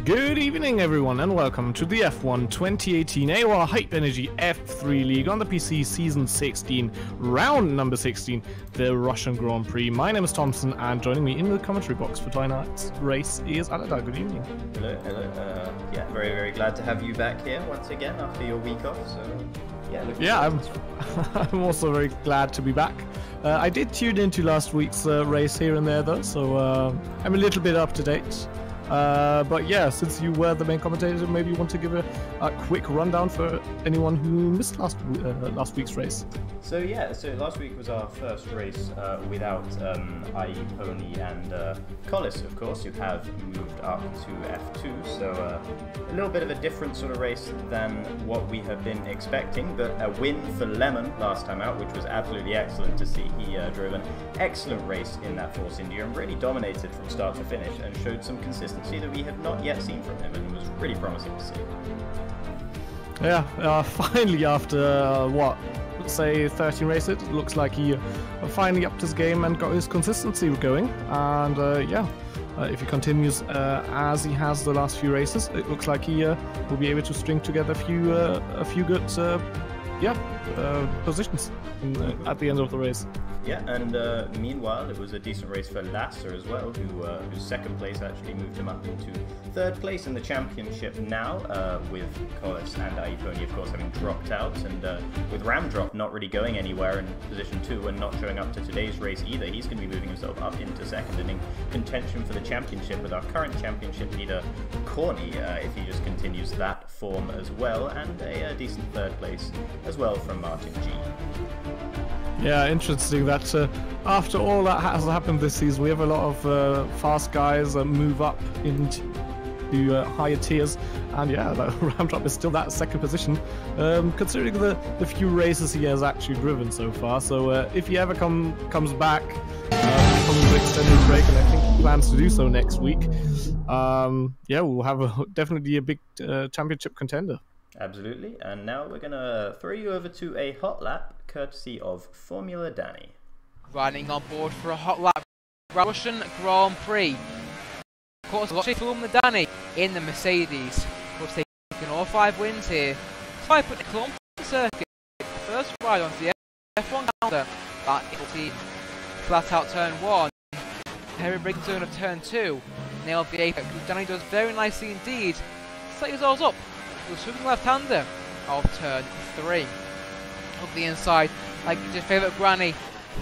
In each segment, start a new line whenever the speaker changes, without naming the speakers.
Good evening everyone and welcome to the F1 2018 AOR Hype Energy F3 League on the PC Season 16, round number 16, the Russian Grand Prix. My name is Thompson and joining me in the commentary box for tonight's race is Aladar. Good evening.
Hello, hello. Yeah, very glad to have you back here once again after your week off. So,
I'm also very glad to be back. I did tune into last week's race here and there though, so I'm a little bit up to date. But yeah, since you were the main commentator, maybe you want to give a quick rundown for anyone who missed last week's race.
So last week was our first race without IE Pony and Collis, of course, who have moved up to F2. So a little bit of a different sort of race than what we have been expecting, but a win for Lemon last time out, which was absolutely excellent to see. He drove an excellent race in that Force India and really dominated from start to finish and showed some consistency that we have not yet seen from him, and was really promising to see.
Yeah, finally after what, let's say 13 races, it looks like he finally upped his game and got his consistency going. And if he continues as he has the last few races, it looks like he will be able to string together a few good positions at the end of the race.
Yeah, and meanwhile, it was a decent race for Lasser as well, whose second place actually moved him up into third place in the championship now, with Collis and IE Pony, of course, having dropped out, and with Ramdrop not really going anywhere in position 2 and not showing up to today's race either. He's going to be moving himself up into second and in contention for the championship with our current championship leader, Corny, if he just continues that form as well, and a decent third place as well from Martin G.
Yeah, interesting that after all that has happened this season, we have a lot of fast guys move up into higher tiers, and yeah, that Ramdrop is still that second position, considering the few races he has actually driven so far. So if he ever comes back from the extended break, and I think he plans to do so next week, we'll have definitely a big championship contender.
Absolutely, and now we're going to throw you over to a hot lap, courtesy of Formula Danny.
Riding on board for a hot lap, Russian Grand Prix. Of course, Formula Danny in the Mercedes. Of course, taking all 5 wins here. 5 put the circuit. First ride onto the F1 calendar. That 14. Flat out turn 1. Heavy braking zone of turn 2. Nailed the apex, which Danny does very nicely indeed. Set yourselves up. The sweeping left-hander of turn 3. Up the inside, like your favourite granny,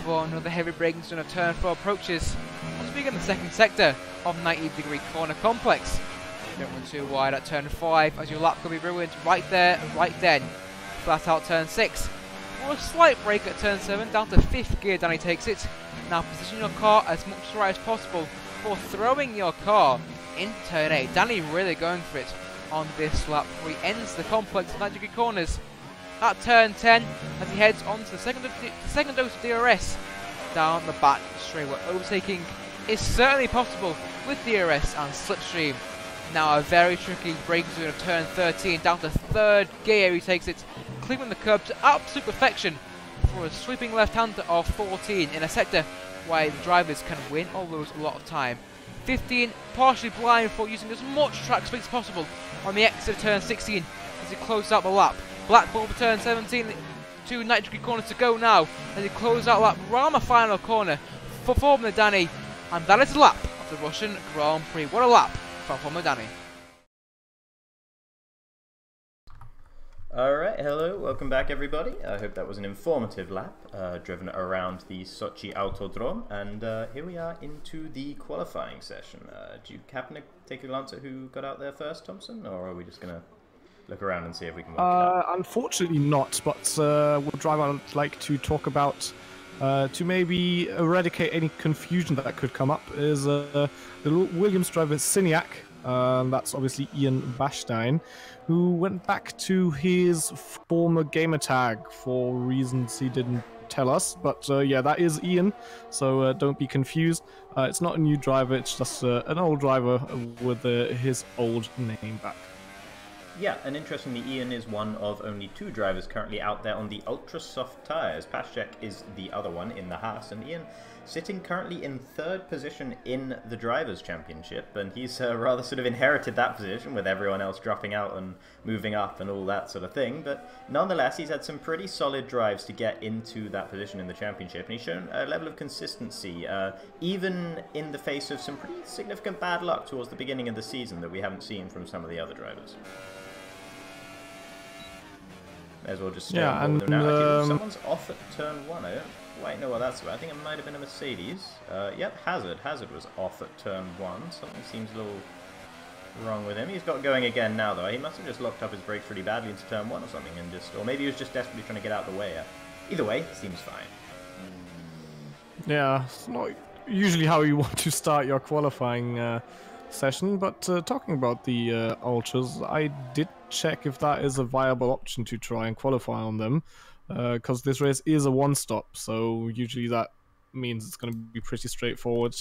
for another heavy braking zone of turn 4 approaches. Once we get in the second sector of 90-degree corner complex. Don't run too wide at turn 5 as your lap could be ruined right there, right then. Flat out turn 6. For a slight break at turn 7, down to 5th gear, Danny takes it. Now position your car as much right as possible for throwing your car in turn 8. Danny really going for it on this lap where he ends the complex of 90-degree corners at turn 10 as he heads on to the second dose of DRS down the back straight, where overtaking is certainly possible with DRS and slipstream. Now a very tricky braking zone of turn 13, down to 3rd gear he takes it, clearing the curb to absolute perfection for a sweeping left-hander of 14 in a sector where the drivers can win or lose a lot of time. 15 partially blind for using as much track speed as possible on the exit of turn 16 as he closes out the lap. Black ball for turn 17, 2 90-degree corners to go now as he closes out lap around the final corner for Formula Danny, and that is the lap of the Russian Grand Prix. What a lap from Formula Danny.
Alright, hello, welcome back everybody. I hope that was an informative lap, driven around the Sochi Autodrome, and here we are into the qualifying session. Do you happen to take a glance at who got out there first, Thompson, or are we just going to look around and see if we can work it out?
Unfortunately not, but what I would like to talk about to maybe eradicate any confusion that could come up is the Williams driver Siniak. That's obviously Ian Bashstein, who went back to his former gamertag for reasons he didn't tell us. But yeah, that is Ian, so don't be confused. It's not a new driver, it's just an old driver with his old name back.
Yeah, and interestingly, Ian is one of only 2 drivers currently out there on the ultra soft tyres. Paszczek is the other one in the Haas, and Ian sitting currently in 3rd position in the Drivers' Championship, and he's rather sort of inherited that position with everyone else dropping out and moving up and all that sort of thing, but nonetheless he's had some pretty solid drives to get into that position in the Championship, and he's shown a level of consistency, even in the face of some pretty significant bad luck towards the beginning of the season that we haven't seen from some of the other drivers. May as well just stay on board with them now. Actually, someone's off at turn 1. I don't quite know what that's about. I think it might have been a Mercedes. Yep, Hazard. Hazard was off at turn 1. Something seems a little wrong with him. He's got going again now, though. He must have just locked up his brakes really badly into turn 1 or something, and or maybe he was just desperately trying to get out of the way. Either way, seems fine.
Yeah, it's not usually how you want to start your qualifying session, but talking about the ultras, I did check if that is a viable option to try and qualify on them, because this race is a one-stop, so usually that means it's going to be pretty straightforward.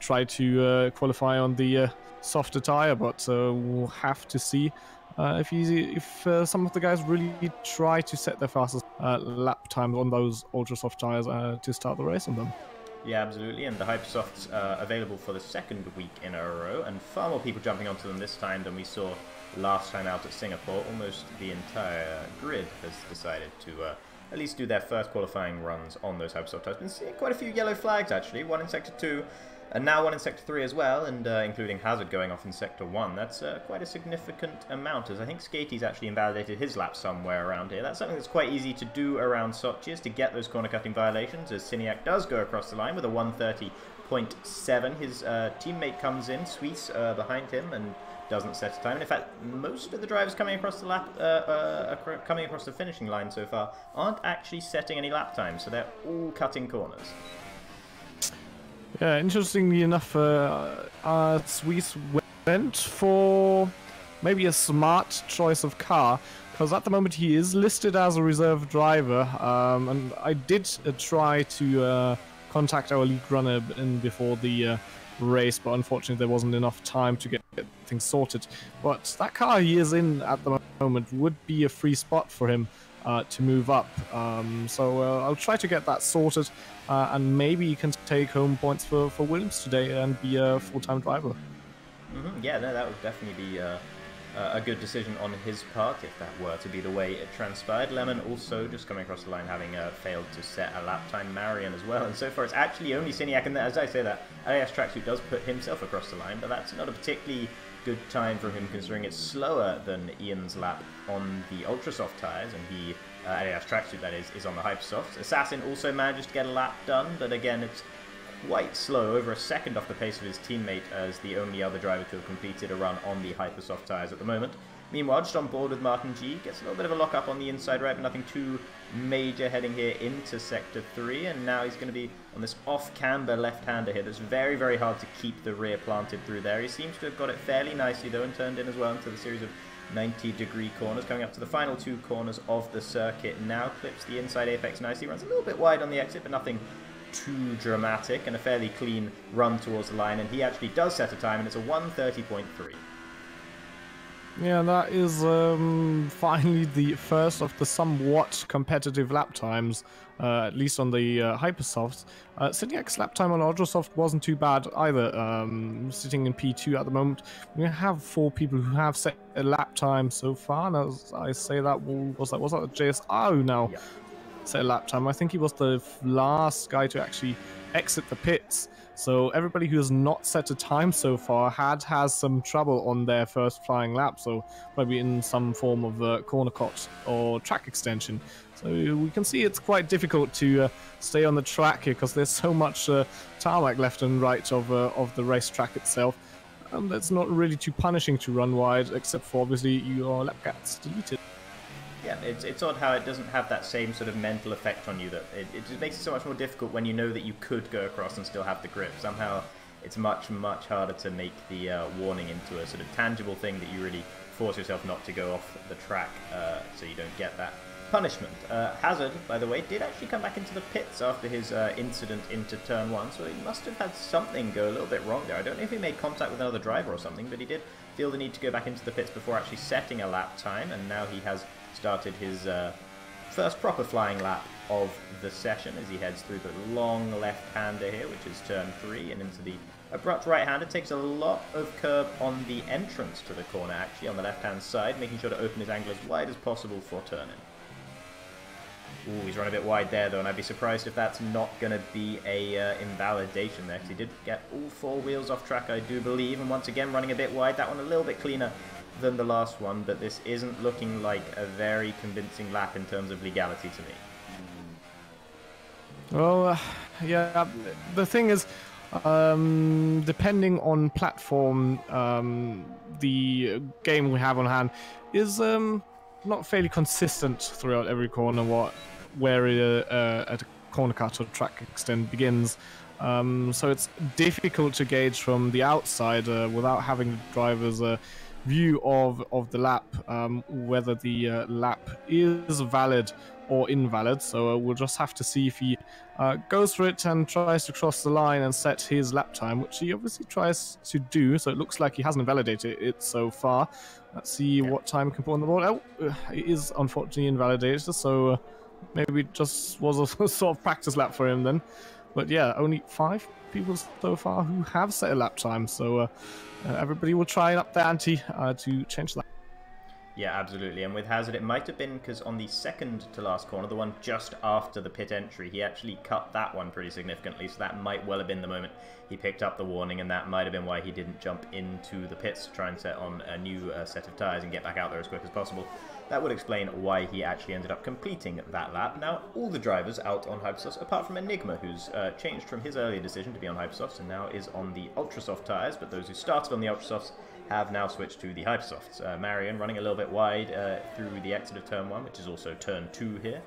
Try to qualify on the softer tire, but we'll have to see if some of the guys really try to set their fastest lap times on those ultra soft tires to start the race on them.
Yeah, absolutely, and the Hypersofts are available for the 2nd week in a row, and far more people jumping onto them this time than we saw last time out at Singapore. Almost the entire grid has decided to at least do their first qualifying runs on those Hypersoft tires. Been seeing quite a few yellow flags, actually, 1 in Sector 2, and now 1 in Sector 3 as well, and including Hazard going off in Sector 1. That's quite a significant amount, as I think Skatey's actually invalidated his lap somewhere around here. That's something that's quite easy to do around Sochi, is to get those corner cutting violations, as Siniak does go across the line with a 1:30.7. His teammate comes in, Suisse behind him, and doesn't set a time. And in fact, most of the drivers coming across the coming across the finishing line so far aren't actually setting any lap times, so they're all cutting corners.
Yeah, interestingly enough, Suisse went for maybe a smart choice of car, because at the moment he is listed as a reserve driver, and I did try to contact our league runner before the race, but unfortunately there wasn't enough time to get things sorted. But that car he is in at the moment would be a free spot for him to move up, so I'll try to get that sorted, and maybe he can take home points for Williams today and be a full-time driver.
Yeah, no, that would definitely be a good decision on his part if that were to be the way it transpired. Lemon also just coming across the line, having failed to set a lap time. Marion as well, and so far it's actually only Siniak, and as I say that, AS Tracksuit does put himself across the line, but that's not a particularly good time for him considering it's slower than Ian's lap on the ultra soft tyres, and he, AS Tracksuit that is on the Hypersofts. Assassin also manages to get a lap done, but again it's quite slow, over a second off the pace of his teammate, as the only other driver to have completed a run on the Hypersoft tyres at the moment. Meanwhile, just on board with Martin G, gets a little bit of a lock up on the inside right, but nothing too major heading here into Sector 3, and now he's going to be on this off-camber left-hander here that's very, very hard to keep the rear planted through there. He seems to have got it fairly nicely though, and turned in as well into the series of 90-degree corners, coming up to the final 2 corners of the circuit now. Clips the inside apex nicely, runs a little bit wide on the exit, but nothing too dramatic, and a fairly clean run towards the line, and he actually does set a time, and it's a 1:30.3.
Yeah, that is finally the first of the somewhat competitive lap times, at least on the Hypersofts. Siniak's lap time on Ultrasoft wasn't too bad either, sitting in P2 at the moment. We have 4 people who have set a lap time so far, and as I say that, was that JSO now? Yeah. Set a lap time. I think he was the last guy to actually exit the pits. So everybody who has not set a time so far has some trouble on their first flying lap. So maybe in some form of corner cut or track extension. So we can see it's quite difficult to stay on the track here, because there's so much tarmac left and right of the racetrack itself. And it's not really too punishing to run wide, except for obviously your lap gets deleted.
Yeah, it's odd how it doesn't have that same sort of mental effect on you, that it just makes it so much more difficult when you know that you could go across and still have the grip. Somehow it's much, much harder to make the warning into a sort of tangible thing that you really force yourself not to go off the track, so you don't get that punishment. Hazard, by the way, did actually come back into the pits after his incident into turn 1, so he must have had something go a little bit wrong there. I don't know if he made contact with another driver or something, but he did feel the need to go back into the pits before actually setting a lap time, and now he has started his first proper flying lap of the session as he heads through the long left-hander here, which is turn 3, and into the abrupt right-hander. Takes a lot of curb on the entrance to the corner, actually, on the left-hand side, making sure to open his angle as wide as possible for turning. Ooh, he's run a bit wide there, though, and I'd be surprised if that's not going to be a invalidation there, because he did get all 4 wheels off track, I do believe, and once again running a bit wide. That one a little bit cleaner than the last one, but this isn't looking like a very convincing lap in terms of legality to me.
Well, yeah, the thing is, depending on platform, the game we have on hand is not fairly consistent throughout every corner where a corner cut or track extend begins. So it's difficult to gauge from the outside without having the driver's view of the lap whether the lap is valid or invalid. So we'll just have to see if he goes for it and tries to cross the line and set his lap time, which he obviously tries to do. So it looks like he hasn't invalidated it so far. Let's see what time he can put on the board. Oh, it is unfortunately invalidated, so maybe it just was a sort of practice lap for him then. But yeah, only 5 people so far who have set a lap time, so everybody will try and up the ante to change that.
Yeah, absolutely. And with Hazard, it might have been because on the second to last corner, the one just after the pit entry, he actually cut that one pretty significantly. So that might well have been the moment he picked up the warning, and that might have been why he didn't jump into the pits to try and set on a new set of tyres and get back out there as quick as possible. That would explain why he actually ended up completing that lap. Now, all the drivers out on Hypersofts, apart from Enigma, who's changed from his earlier decision to be on Hypersofts and now is on the Ultrasoft tyres, but those who started on the Ultrasofts have now switched to the Hypersofts. Marion running a little bit wide through the exit of turn 1, which is also turn 2 here.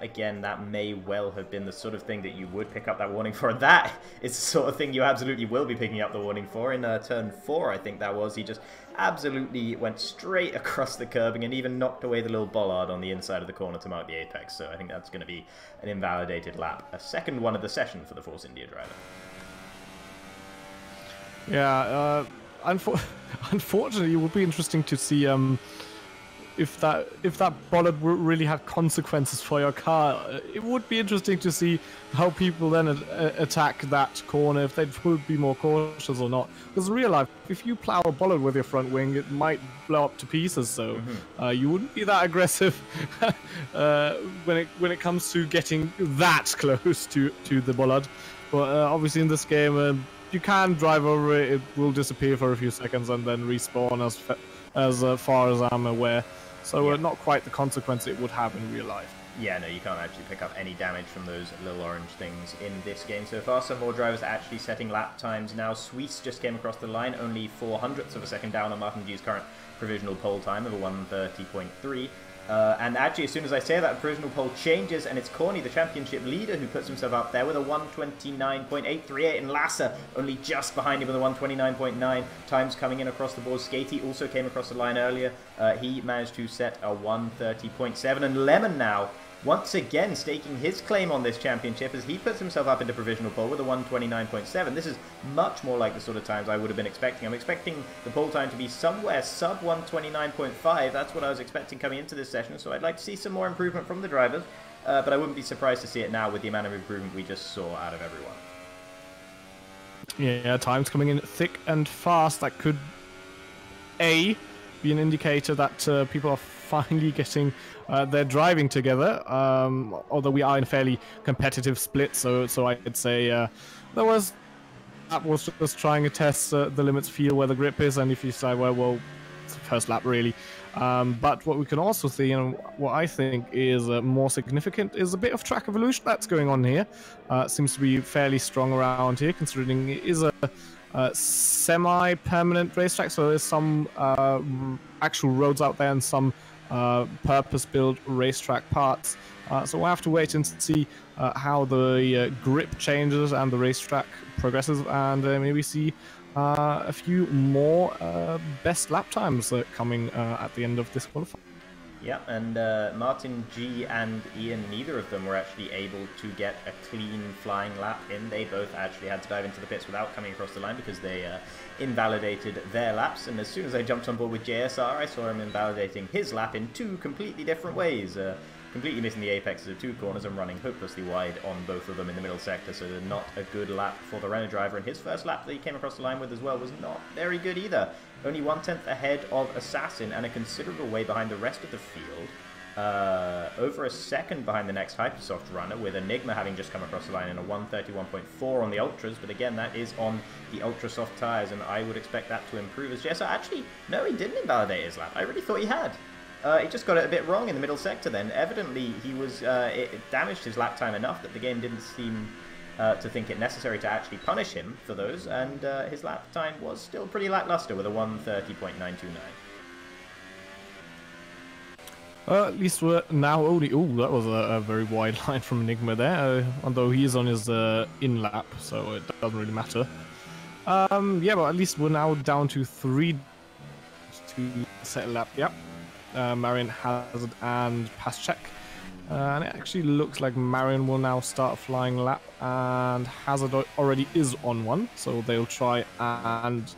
Again, that may well have been the sort of thing that you would pick up that warning for. That is the sort of thing you absolutely will be picking up the warning for. In turn 4, I think that was, he just absolutely went straight across the curbing and even knocked away the little bollard on the inside of the corner to mark the apex. So I think that's going to be an invalidated lap. A second one of the session for the Force India driver.
Yeah, unfortunately, it would be interesting to see if that bollard really had consequences for your car. It would be interesting to see how people then attack that corner, if they would be more cautious or not. Because in real life, if you plow a bollard with your front wing, it might blow up to pieces. So you wouldn't be that aggressive when it comes to getting that close to the bollard. But obviously in this game, you can drive over it. It will disappear for a few seconds and then respawn as far as I'm aware. So not quite the consequence it would have in real life.
Yeah, no, you can't actually pick up any damage from those little orange things in this game so far. Some more drivers are actually setting lap times now. Suisse just came across the line, only 0.04 of a second down on Martin G's current provisional pole time of a 1:30.3. And actually, as soon as I say that, provisional pole changes, and it's Corny, the championship leader, who puts himself up there with a 1:29.838, and Lasser only just behind him with a 1:29.9. Times coming in across the board. Skatey also came across the line earlier. He managed to set a 1:30.7, and Lemon now once again staking his claim on this championship as he puts himself up into provisional pole with a 1:29.7. This is much more like the sort of times I would have been expecting. I'm expecting the pole time to be somewhere sub 1:29.5. That's what I was expecting coming into this session, so I'd like to see some more improvement from the drivers, but I wouldn't be surprised to see it now with the amount of improvement we just saw out of everyone.
Yeah, time's coming in thick and fast. That could be an indicator that people are finally getting their driving together, although we are in a fairly competitive split, so I'd say that was just trying to test the limits, feel where the grip is, and if you say, well, it's the first lap really. But what we can also see, and what I think is more significant, is a bit of track evolution that's going on here. Seems to be fairly strong around here, considering it is a semi-permanent racetrack, so there's some actual roads out there and some purpose-built racetrack parts. So we'll have to wait and see how the grip changes and the racetrack progresses, and maybe see a few more best lap times coming at the end of this qualifying.
Yeah, and Martin G and Ian, neither of them were actually able to get a clean flying lap in. They both actually had to dive into the pits without coming across the line because they invalidated their laps. And as soon as I jumped on board with JSR, I saw him invalidating his lap in two completely different ways. Completely missing the apexes of two corners and running hopelessly wide on both of them in the middle sector, so not a good lap for the Renault driver. And his first lap that he came across the line with as well was not very good either. Only 1/10 ahead of Assassin and a considerable way behind the rest of the field. Over a second behind the next Hypersoft runner, with Enigma having just come across the line in a 1:31.4 on the Ultras, but again, that is on the Ultra Soft tyres, and I would expect that to improve as JSR. Actually, no, he didn't invalidate his lap. I really thought he had. He just got it a bit wrong in the middle sector then. Evidently, he was it damaged his lap time enough that the game didn't seem to think it necessary to actually punish him for those, and his lap time was still pretty lackluster with a 1:30.929.
At least we're now only... Oh, that was a very wide line from Enigma there, although he is on his in-lap, so it doesn't really matter. Yeah, but at least we're now down to 3 to set a lap. Yep. Marion, Hazard, and Paschek. And it actually looks like Marion will now start a flying lap, and Hazard already is on one, so they'll try and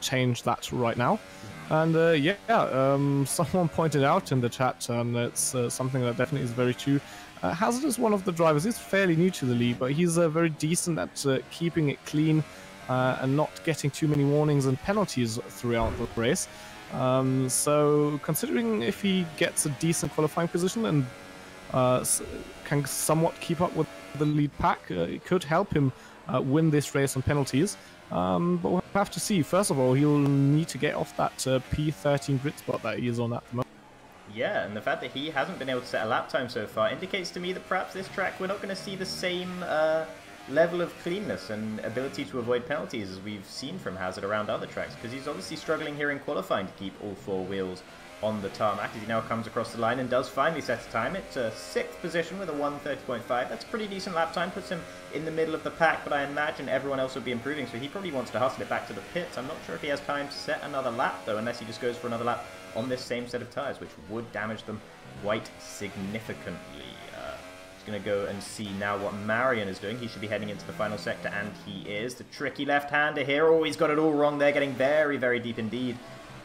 change that right now. And someone pointed out in the chat, and it's something that definitely is very true. Hazard is one of the drivers. He's fairly new to the league, but he's very decent at keeping it clean and not getting too many warnings and penalties throughout the race. So considering if he gets a decent qualifying position and can somewhat keep up with the lead pack, it could help him win this race on penalties. But we'll have to see. First of all, he'll need to get off that P13 grid spot that he is on at the moment.
Yeah, and the fact that he hasn't been able to set a lap time so far indicates to me that perhaps this track we're not going to see the same level of cleanness and ability to avoid penalties as we've seen from Hazard around other tracks, because he's obviously struggling here in qualifying to keep all 4 wheels on the tarmac as he now comes across the line and does finally set a time. It's a 6th position with a 1:30.5. That's a pretty decent lap time, puts him in the middle of the pack, but I imagine everyone else would be improving, so he probably wants to hustle it back to the pits. I'm not sure if he has time to set another lap though, unless he just goes for another lap on this same set of tyres, which would damage them quite significantly. Going to go and see now what Marion is doing. He should be heading into the final sector, and he is. The tricky left-hander here. Oh, he's got it all wrong there, getting very, very deep indeed.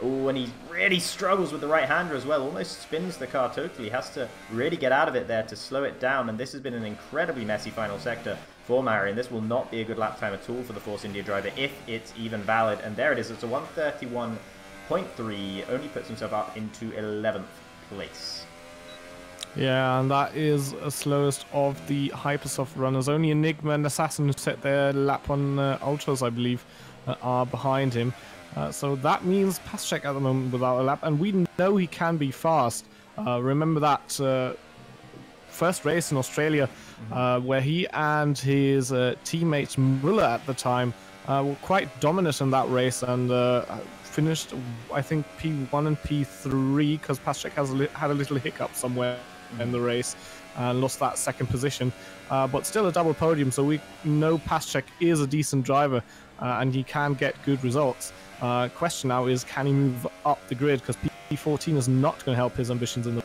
Oh, and he really struggles with the right-hander as well. Almost spins the car totally. Has to really get out of it there to slow it down, and this has been an incredibly messy final sector for Marion. This will not be a good lap time at all for the Force India driver, if it's even valid. And there it is. It's a 1:31.3. Only puts himself up into 11th place.
Yeah, and that is the slowest of the Hypersoft runners. Only Enigma and Assassin who set their lap on Ultras, I believe, are behind him. So that means Paschek at the moment without a lap, and we know he can be fast. Remember that first race in Australia where he and his teammate Muller at the time were quite dominant in that race, and finished, I think, P1 and P3, because Paschek had a little hiccup somewhere in the race and lost that 2nd position, but still a double podium, so we know Paschek is a decent driver and he can get good results. Question now is, can he move up the grid, because P14 is not going to help his ambitions in the...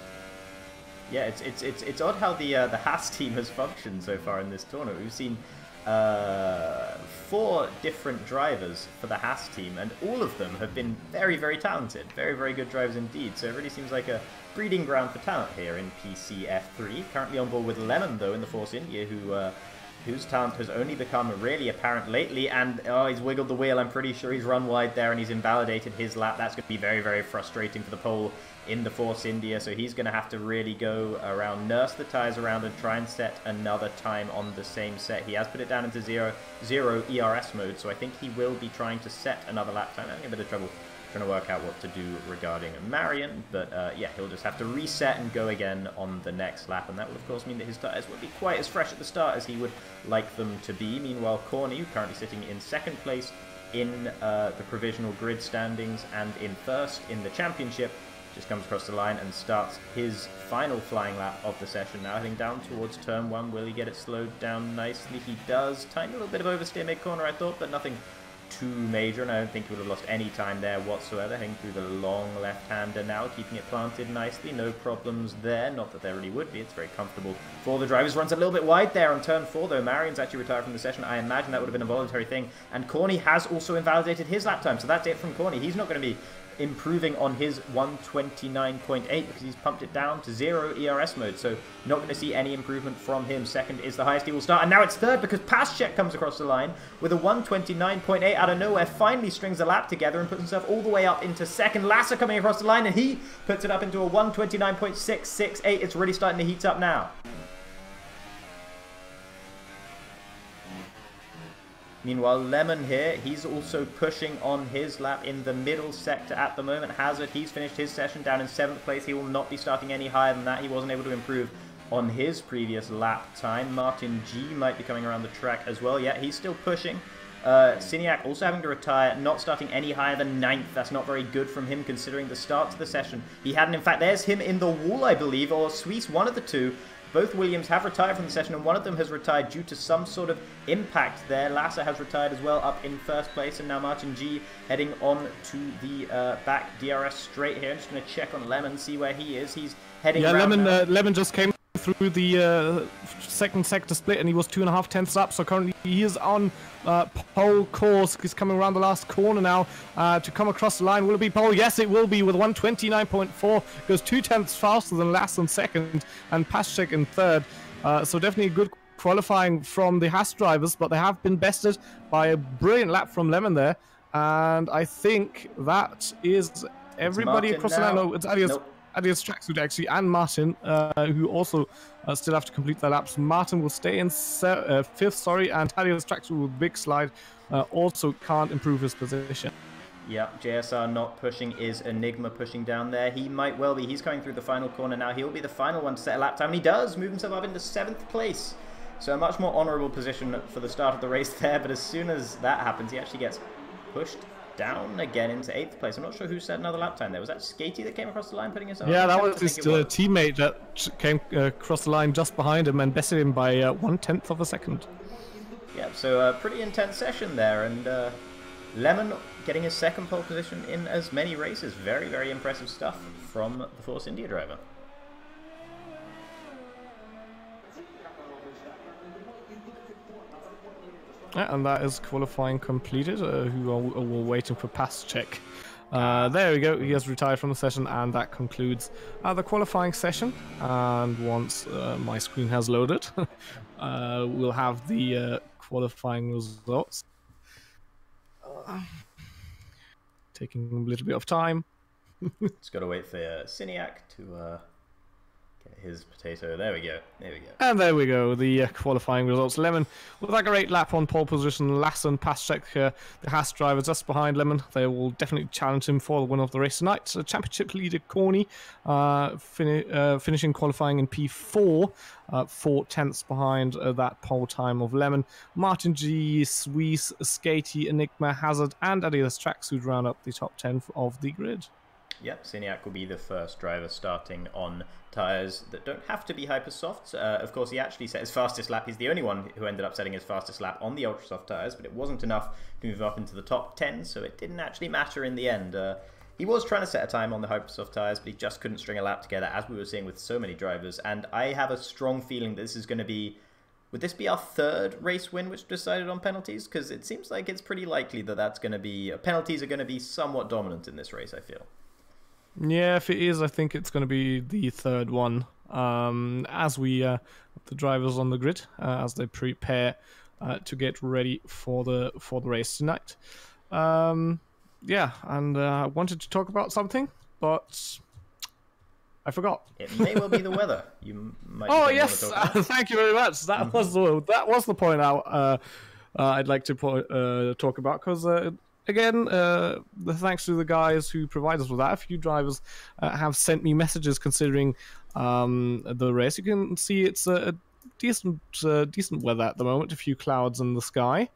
Yeah, it's odd how the Haas team has functioned so far in this tournament. We've seen 4 different drivers for the Haas team, and all of them have been very, very talented, very, very good drivers indeed. So it really seems like a breeding ground for talent here in PCF3. Currently on board with Lemon though in the Force India, whose talent has only become really apparent lately, and he's wiggled the wheel. I'm pretty sure he's run wide there and he's invalidated his lap. That's going to be very, very frustrating for the pole in the Force India, so he's going to have to really go around, nurse the tyres around and try and set another time on the same set. He has put it down into zero ERS mode, so I think he will be trying to set another lap time. I'm having a bit of trouble trying to work out what to do regarding Marion, but yeah, he'll just have to reset and go again on the next lap, and that will of course mean that his tyres won't be quite as fresh at the start as he would like them to be. Meanwhile, Corny, currently sitting in 2nd place in the provisional grid standings and in 1st in the championship, just comes across the line and starts his final flying lap of the session. Now heading down towards turn 1. Will he get it slowed down nicely? He does. Tiny little bit of oversteer mid-corner, I thought, but nothing too major, and I don't think he would have lost any time there whatsoever. Heading through the long left-hander now, keeping it planted nicely. No problems there. Not that there really would be. It's very comfortable for the drivers. Runs a little bit wide there on turn 4, though. Marion's actually retired from the session. I imagine that would have been a voluntary thing. And Corny has also invalidated his lap time, so that's it from Corny. He's not going to be improving on his 129.8 because he's pumped it down to 0 ERS mode, so not going to see any improvement from him. Second is the highest he will start, and now it's third because Paschek comes across the line with a 129.8 out of nowhere, finally strings a lap together and puts himself all the way up into second. Lasser coming across the line, and he puts it up into a 129.668. It's really starting to heat up now. Meanwhile, Lemon here, he's also pushing on his lap in the middle sector at the moment. Hazard, he's finished his session down in 7th place. He will not be starting any higher than that. He wasn't able to improve on his previous lap time. Martin G might be coming around the track as well. Yeah, he's still pushing. Siniak also having to retire, not starting any higher than 9th. That's not very good from him considering the start to the session. He hadn't, in fact, there's him in the wall, I believe, or Suisse, one of the two. Both Williams have retired from the session, and one of them has retired due to some sort of impact there. Lasser has retired as well, up in 1st place, and now Martin G heading on to the back DRS straight here. I'm just going to check on Lemon, see where he is. He's heading around
Lemon just came through the second sector split, and he was 2.5 tenths up, so currently he is on pole course. He's coming around the last corner now to come across the line. Will it be pole? Yes, it will be, with 129.4. Goes 2 tenths faster than Lass in second and Paschek in third. So definitely a good qualifying from the Haas drivers, but they have been bested by a brilliant lap from Lemon there. And I think that is everybody across the line. No, it's Adios. Nope. Adios Tracksuit actually, and Martin, who also still have to complete their laps. Martin will stay in 5th, sorry, and Adios Tracksuit with big slide also can't improve his position.
Yeah, JSR not pushing, is Enigma pushing down there. He might well be. He's coming through the final corner now. He'll be the final one to set a lap time, and he does move himself up into 7th place. So a much more honourable position for the start of the race there, but as soon as that happens, he actually gets pushed down again into 8th place. I'm not sure who set another lap time there. Was that Skatey that came across the line putting himself?
Yeah, that was his teammate that came across the line just behind him and bested him by 1/10 of a second.
Yeah, so a pretty intense session there, and Lemon getting his 2nd pole position in as many races. Very, very impressive stuff from the Force India driver.
Yeah, and that is qualifying completed. We're waiting for pass check. There we go. He has retired from the session, and that concludes the qualifying session. And once my screen has loaded, we'll have the qualifying results. Taking a little bit of time.
Just got to wait for Siniak to get his potato. There we go. There we go.
And there we go. The qualifying results. Lemon with a great lap on pole position. Lassen, Paschek, the Haas driver just behind Lemon. They will definitely challenge him for the win of the race tonight. So championship leader Corny finishing qualifying in P4, 4 tenths behind that pole time of Lemon. Martin G, Suisse, Skatey, Enigma, Hazard, and Adidas Tracksuit round up the top 10 of the grid.
Yep, Siniak will be the first driver starting on tyres that don't have to be hyper softs. Of course, he actually set his fastest lap. He's the only one who ended up setting his fastest lap on the ultra soft tyres, but it wasn't enough to move up into the top 10, so it didn't actually matter in the end. He was trying to set a time on the hyper soft tyres, but he just couldn't string a lap together, as we were seeing with so many drivers. And I have a strong feeling that this is going to be... Would this be our 3rd race win which decided on penalties? Because it seems like it's pretty likely that that's going to be... penalties are going to be somewhat dominant in this race, I feel.
Yeah, if it is, I think it's going to be the 3rd one. As we the drivers on the grid as they prepare to get ready for the race tonight. Yeah, and I wanted to talk about something, but I forgot.
It may well be the weather. You might.
Oh yes, thank you very much. That was the point I'd like to talk about, because. Again, thanks to the guys who provide us with that. A few drivers have sent me messages considering the race. You can see it's a decent weather at the moment, a few clouds in the sky.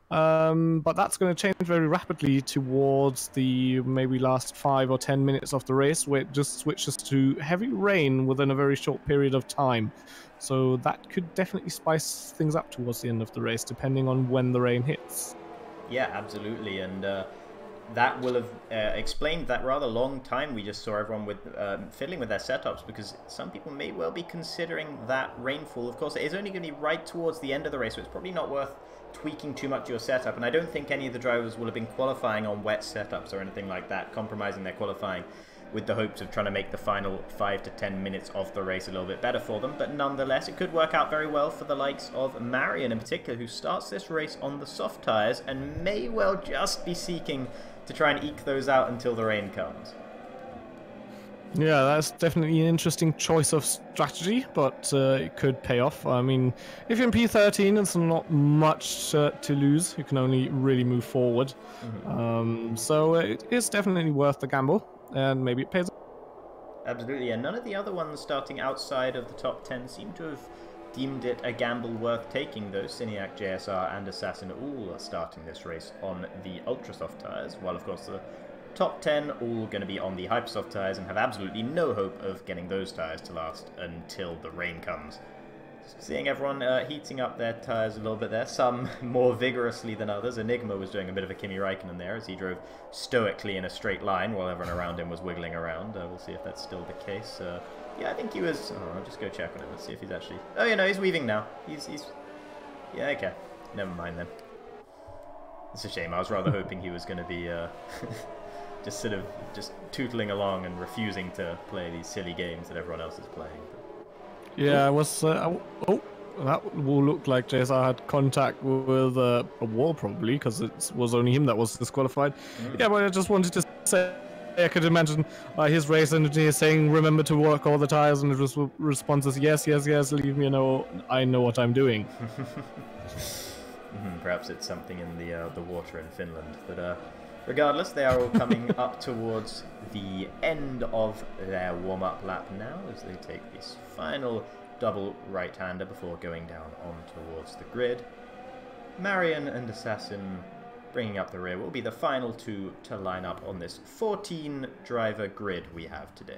But that's going to change very rapidly towards the maybe last 5 or 10 minutes of the race, where it just switches to heavy rain within a very short period of time. So that could definitely spice things up towards the end of the race, depending on when the rain hits.
Yeah, absolutely, and that will have explained that rather long time we just saw everyone with fiddling with their setups, because some people may well be considering that rainfall. Of course, it is only going to be right towards the end of the race, so it's probably not worth tweaking too much your setup, and I don't think any of the drivers will have been qualifying on wet setups or anything like that, compromising their qualifying with the hopes of trying to make the final 5 to 10 minutes of the race a little bit better for them. But nonetheless, it could work out very well for the likes of Marion in particular, who starts this race on the soft tyres and may well just be seeking to try and eke those out until the rain comes.
Yeah, that's definitely an interesting choice of strategy, but it could pay off. I mean, if you're in P13, it's not much to lose. You can only really move forward. So it is definitely worth the gamble, and maybe it pays off.
Absolutely, and none of the other ones starting outside of the top 10 seem to have deemed it a gamble worth taking, though. Siniak, JSR, and Assassin all are starting this race on the ultra soft tyres, while of course the top 10 all going to be on the hyper soft tyres and have absolutely no hope of getting those tyres to last until the rain comes. Seeing everyone heating up their tyres a little bit there, some more vigorously than others. Enigma was doing a bit of a Kimi Räikkönen there as he drove stoically in a straight line while everyone around him was wiggling around. We'll see if that's still the case. Yeah, I think he was... Oh, I'll just go check on him and see if he's actually... Oh, you know, he's weaving now. He's... Yeah, okay. Never mind then. It's a shame. I was rather hoping he was going to be... just sort of just tootling along and refusing to play these silly games that everyone else is playing.
Yeah, I was... that will look like JSR had contact with a wall, probably, because it was only him that was disqualified. Yeah, but I just wanted to say, I could imagine his race engineer saying, remember to work all the tires, and the response is, yes, yes, yes, leave me know, I know what I'm doing.
Perhaps it's something in the water in Finland, but regardless, they are all coming up towards the end of their warm-up lap now as they take this final double right-hander before going down on towards the grid. Marion and Assassin bringing up the rear will be the final two to line up on this 14-driver grid we have today.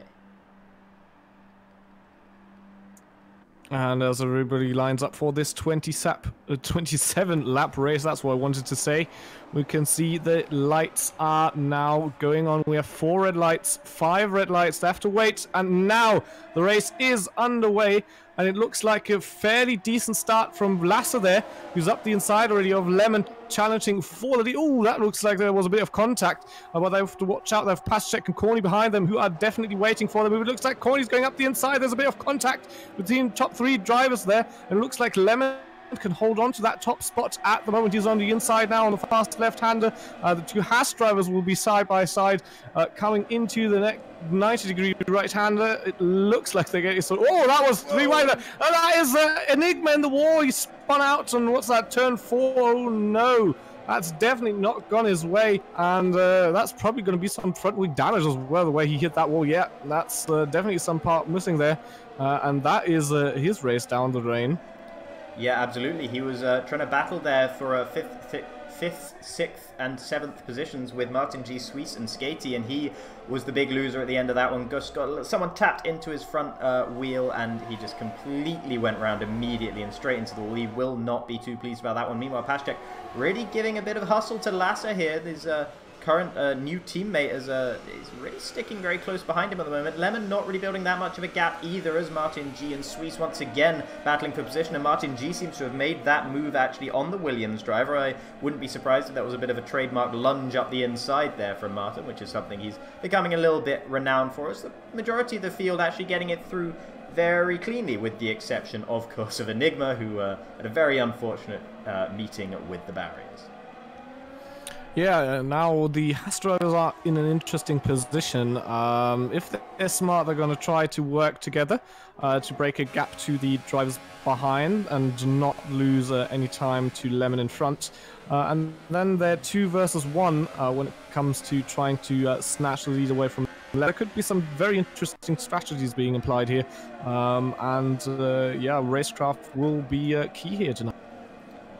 And as everybody lines up for this 27-lap race, that's what I wanted to say, we can see the lights are now going on. We have 4 red lights, 5 red lights left to wait, and now the race is underway. And it looks like a fairly decent start from Lasser there, who's up the inside already of Lemon, challenging for the... Oh, that looks like there was a bit of contact. But they have to watch out. They have Paschek and Corny behind them, who are definitely waiting for them. It looks like Corny's going up the inside. There's a bit of contact between top 3 drivers there. And it looks like Lemon can hold on to that top spot at the moment. He's on the inside now on the fast left-hander. The 2 Haas drivers will be side by side coming into the next 90-degree right-hander. It looks like they're getting... So, oh, that was 3-wide. That is Enigma in the wall. He spun out on, what's that, turn 4. Oh, no. That's definitely not gone his way. And that's probably going to be some front-wing damage as well, the way he hit that wall. Yeah, that's definitely some part missing there. And that is his race down the drain.
Yeah, absolutely. He was trying to battle there for a 5th, 6th, and 7th positions with Martin G, Suisse, and Skatey, and he was the big loser at the end of that one. Someone tapped into his front wheel, and he just completely went round immediately and straight into the wall. He will not be too pleased about that one. Meanwhile, Paschek really giving a bit of hustle to Lasser here. His current new teammate is really sticking very close behind him at the moment. Lemon not really building that much of a gap either, as Martin G and Suisse once again battling for position, and Martin G seems to have made that move actually on the Williams driver. I wouldn't be surprised if that was a bit of a trademark lunge up the inside there from Martin, which is something he's becoming a little bit renowned for, as the majority of the field actually getting it through very cleanly, with the exception, of course, of Enigma, who had a very unfortunate meeting with the barriers.
Yeah, now the Haas drivers are in an interesting position. If they're smart, they're going to try to work together to break a gap to the drivers behind and not lose any time to Lemon in front. And then they're 2 versus 1 when it comes to trying to snatch the lead away from Lemon. There could be some very interesting strategies being applied here. Yeah, racecraft will be key here tonight.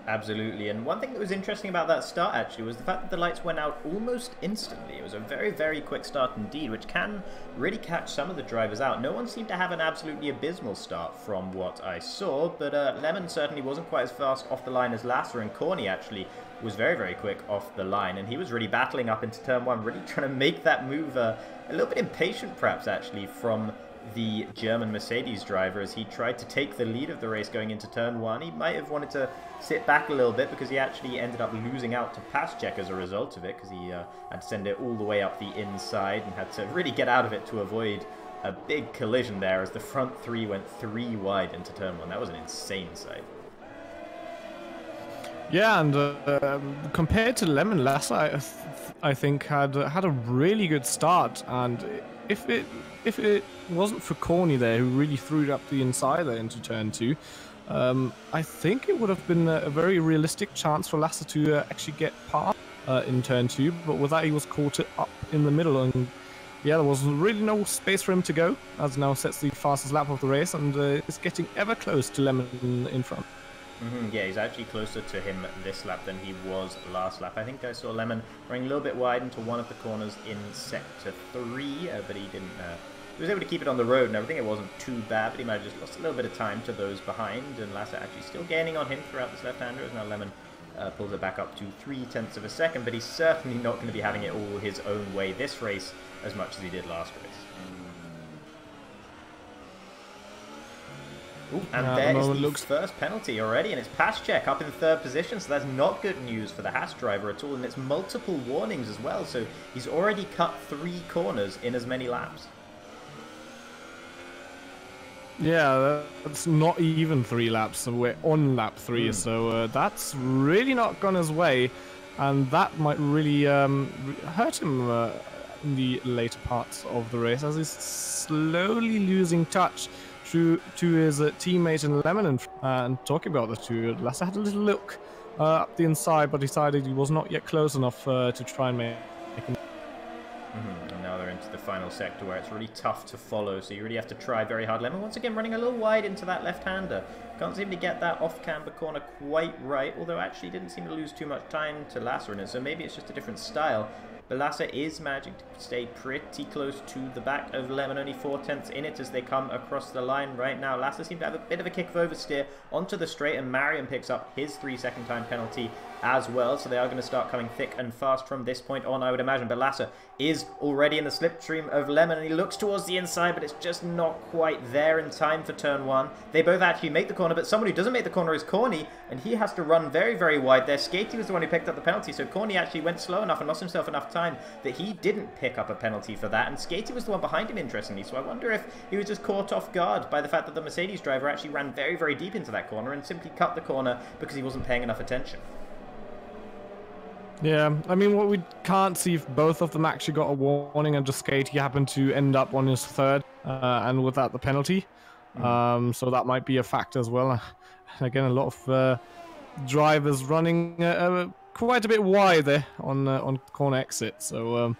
Absolutely, and one thing that was interesting about that start actually was the fact that the lights went out almost instantly. It was a very, very quick start indeed, which can really catch some of the drivers out. No one seemed to have an absolutely abysmal start from what I saw, but Lemon certainly wasn't quite as fast off the line as Lasser, and Corny actually was very, very quick off the line, and he was really battling up into turn 1, really trying to make that move a little bit impatient perhaps actually from the German Mercedes driver as he tried to take the lead of the race going into turn 1. He might have wanted to sit back a little bit because he actually ended up losing out to pass check as a result of it, because he had to send it all the way up the inside and had to really get out of it to avoid a big collision there as the front 3 went 3 wide into turn 1. That was an insane sight.
Yeah, and compared to Lemon, Lasser, I think had a really good start, and if it wasn't for Corny there, who really threw it up the inside there into turn 2, I think it would have been a very realistic chance for Lasser to actually get past in turn 2, but with that he was caught up in the middle, and yeah, there was really no space for him to go, as now sets the fastest lap of the race, and is getting ever close to Lemon in front.
Yeah, he's actually closer to him this lap than he was last lap. I think I saw Lemon running a little bit wide into one of the corners in sector 3, but he didn't. He was able to keep it on the road and everything. It wasn't too bad, but he might have just lost a little bit of time to those behind. And Lasser actually still gaining on him throughout this left-hander, as now Lemon pulls it back up to 0.3 of a second. But he's certainly not going to be having it all his own way this race as much as he did last race. Ooh, and there is the first penalty already, and it's pass check up in 3rd position, so that's not good news for the Haas driver at all, and it's multiple warnings as well, so he's already cut 3 corners in as many laps.
Yeah, that's not even 3 laps, so we're on lap 3, so that's really not gone his way, and that might really hurt him in the later parts of the race, as he's slowly losing touch to his teammate in Lemon. And talking about the two, Lasser had a little look up the inside, but decided he was not yet close enough to try and make him.
And now they're into the final sector where it's really tough to follow, so you really have to try very hard. Lemon once again running a little wide into that left-hander. Can't seem to get that off-camber corner quite right, although actually didn't seem to lose too much time to Lasser in it, so maybe it's just a different style. But Lasser is managing to stay pretty close to the back of Lemon, only 0.4 in it as they come across the line right now. Lasser seems to have a bit of a kick of oversteer onto the straight, and Marion picks up his 3-second time penalty as well, so they are going to start coming thick and fast from this point on, I would imagine. But Lasser is already in the slipstream of Lemon, and he looks towards the inside, but it's just not quite there in time for turn 1. They both actually make the corner, but someone who doesn't make the corner is Corny, and he has to run very, very wide there. Skatey was the one who picked up the penalty, so Corny actually went slow enough and lost himself enough time that he didn't pick up a penalty for that, and Skatey was the one behind him, interestingly, so I wonder if he was just caught off guard by the fact that the Mercedes driver actually ran very, very deep into that corner and simply cut the corner because he wasn't paying enough attention.
Yeah, I mean, what we can't see if both of them actually got a warning and just Skatey happened to end up on his 3rd, and without the penalty. So that might be a factor as well. Again, a lot of drivers running quite a bit wide there on corner exit. So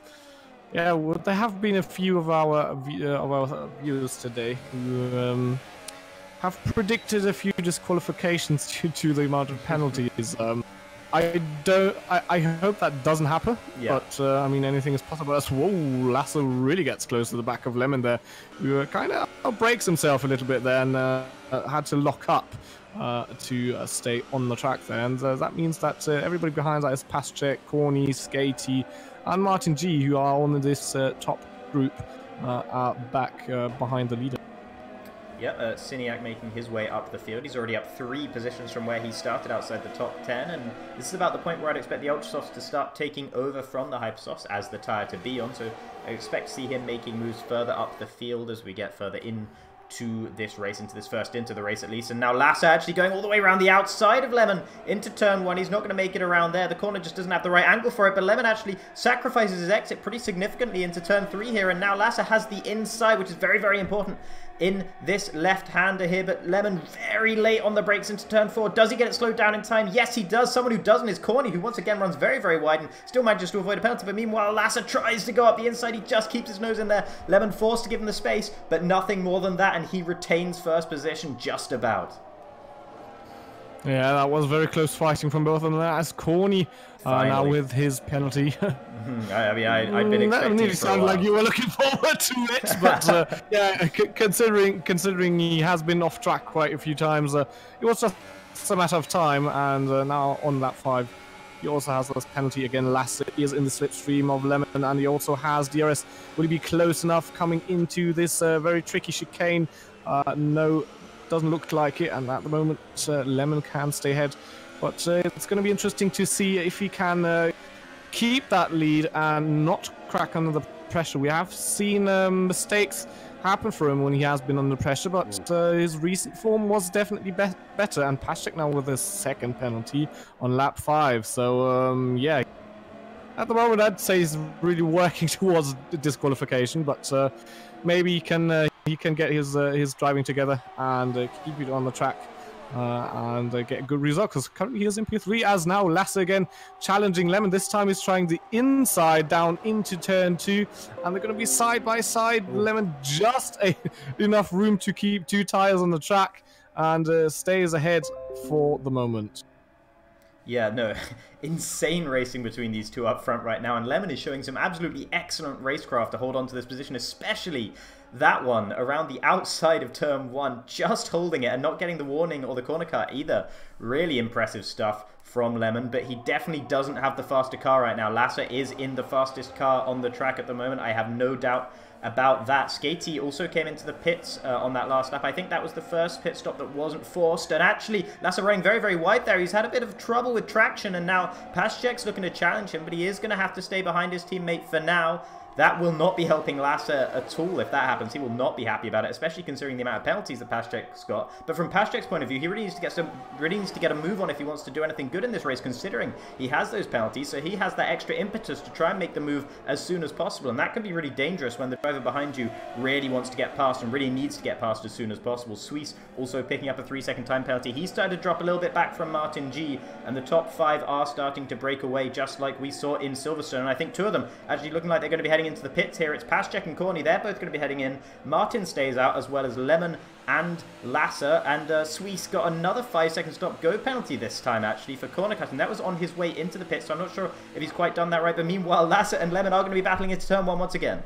yeah, there have been a few of our viewers today who have predicted a few disqualifications due to the amount of penalties. I hope that doesn't happen, but I mean, anything is possible. That's, whoa, Lasser really gets close to the back of Lemon there, who kind of breaks himself a little bit there and had to lock up to stay on the track there. And that means that everybody behind that is Paschek, Corny, Skatey, and Martin G, who are on this top group, are back behind the leader.
Yep, Siniak making his way up the field. He's already up 3 positions from where he started outside the top 10, and this is about the point where I'd expect the Ultrasofts to start taking over from the Hypersofts as the tyre to be on, so I expect to see him making moves further up the field as we get further into this race, into this first into the race at least. And now Lasser actually going all the way around the outside of Lemon into turn 1. He's not going to make it around there. The corner just doesn't have the right angle for it, but Lemon actually sacrifices his exit pretty significantly into turn 3 here, and now Lasser has the inside, which is very, very important in this left-hander here. But Lemon very late on the brakes into turn 4. Does he get it slowed down in time? Yes, he does. Someone who doesn't is Corny, who once again runs very, very wide and still manages to avoid a penalty. But meanwhile, Lasser tries to go up the inside. He just keeps his nose in there. Lemon forced to give him the space, but nothing more than that, and he retains first position just about.
Yeah, that was very close fighting from both of them. As Corny now with his penalty.
I mean, I'd been expecting
that nearly
it for a
sounded
while.
like you were looking forward to it, but yeah, considering he has been off track quite a few times, it was just a matter of time, and now on lap 5, he also has this penalty again. Lasse is in the slipstream of Lemon, and he also has DRS. Will he be close enough coming into this very tricky chicane? No, doesn't look like it, and at the moment Lemon can stay ahead, but it's going to be interesting to see if he can keep that lead and not crack under the pressure. We have seen mistakes happen for him when he has been under pressure, but his recent form was definitely better, and Pashek now with his second penalty on lap 5. So yeah, at the moment I'd say he's really working towards disqualification, but maybe he can get his driving together and keep it on the track and get a good result, because currently he is in P3, as now Lasse again challenging Lemon. This time he's trying the inside down into turn 2, and they're going to be side by side. Lemon just enough room to keep 2 tires on the track and stays ahead for the moment.
Yeah, no, insane racing between these two up front right now, and Lemon is showing some absolutely excellent racecraft to hold on to this position, especially that one around the outside of turn 1, just holding it and not getting the warning or the corner cut either. Really impressive stuff from Lemon, but he definitely doesn't have the faster car right now. Lasse is in the fastest car on the track at the moment, I have no doubt about that. Skatey also came into the pits on that last lap. I think that was the first pit stop that wasn't forced, and actually Lasse running very, very wide there. He's had a bit of trouble with traction, and now Pashek's looking to challenge him, but he is going to have to stay behind his teammate for now. That will not be helping Lasse at all if that happens. He will not be happy about it, especially considering the amount of penalties that Pashek's got. But from Pashek's point of view, he really needs to get a move on if he wants to do anything good in this race, considering he has those penalties. So he has that extra impetus to try and make the move as soon as possible, and that can be really dangerous when the driver behind you really wants to get past and really needs to get past as soon as possible. Suisse also picking up a 3-second time penalty. He started to drop a little bit back from Martin G, and the top 5 are starting to break away, just like we saw in Silverstone. And I think 2 of them actually looking like they're going to be heading into the pits here. It's Pashek and Corny. They're both going to be heading in. Martin stays out, as well as Lemon and Lasse, and Suisse got another 5-second stop go penalty this time actually for corner cutting. That was on his way into the pits, so I'm not sure if he's quite done that right, but meanwhile Lasse and Lemon are going to be battling into turn 1 once again.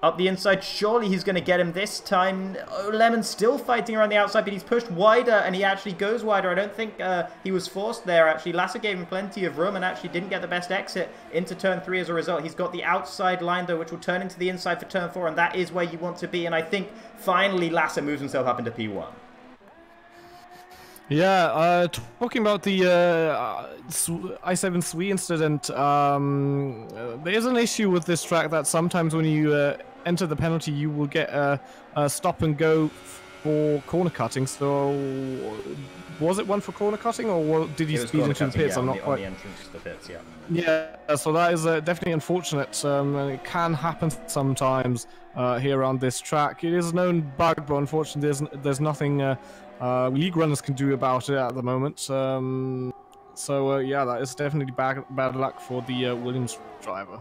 Up the inside, surely he's going to get him this time. Oh, Lemon's still fighting around the outside, but he's pushed wider, and he actually goes wider. I don't think he was forced there, actually. Lasse gave him plenty of room and actually didn't get the best exit into turn 3 as a result. He's got the outside line, though, which will turn into the inside for turn 4, and that is where you want to be. And I think, finally, Lasse moves himself up into P1.
Yeah, talking about the I7 Sui incident, there is an issue with this track that sometimes when you enter the penalty, you will get a stop and go for corner cutting. So, was it one for corner cutting, or did he speed into the pits?
Yeah,
I'm not quite.
on the entrance to the pits, yeah.
Yeah, so that is definitely unfortunate. And it can happen sometimes here on this track. It is a known bug, but unfortunately, there's nothing league runners can do about it at the moment. So yeah, that is definitely bad luck for the Williams driver.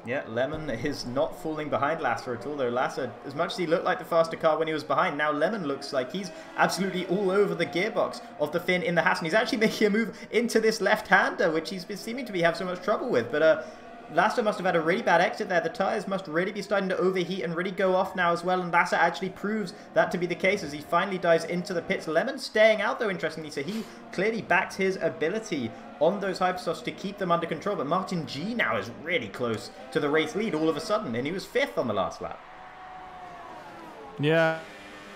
Yeah, Lemon is not falling behind Lasse at all, though. Lasse, as much as he looked like the faster car when he was behind, now Lemon looks like he's absolutely all over the gearbox of the fin in the Haas, and he's actually making a move into this left-hander, which he's been seeming to have so much trouble with. But Lasse must have had a really bad exit there. The tyres must really be starting to overheat and really go off now as well, and Lasse actually proves that to be the case as he finally dives into the pits. Lemon staying out, though, interestingly, so he clearly backs his ability on those hypersofts to keep them under control, but Martin G now is really close to the race lead all of a sudden, and he was 5th on the last lap.
Yeah,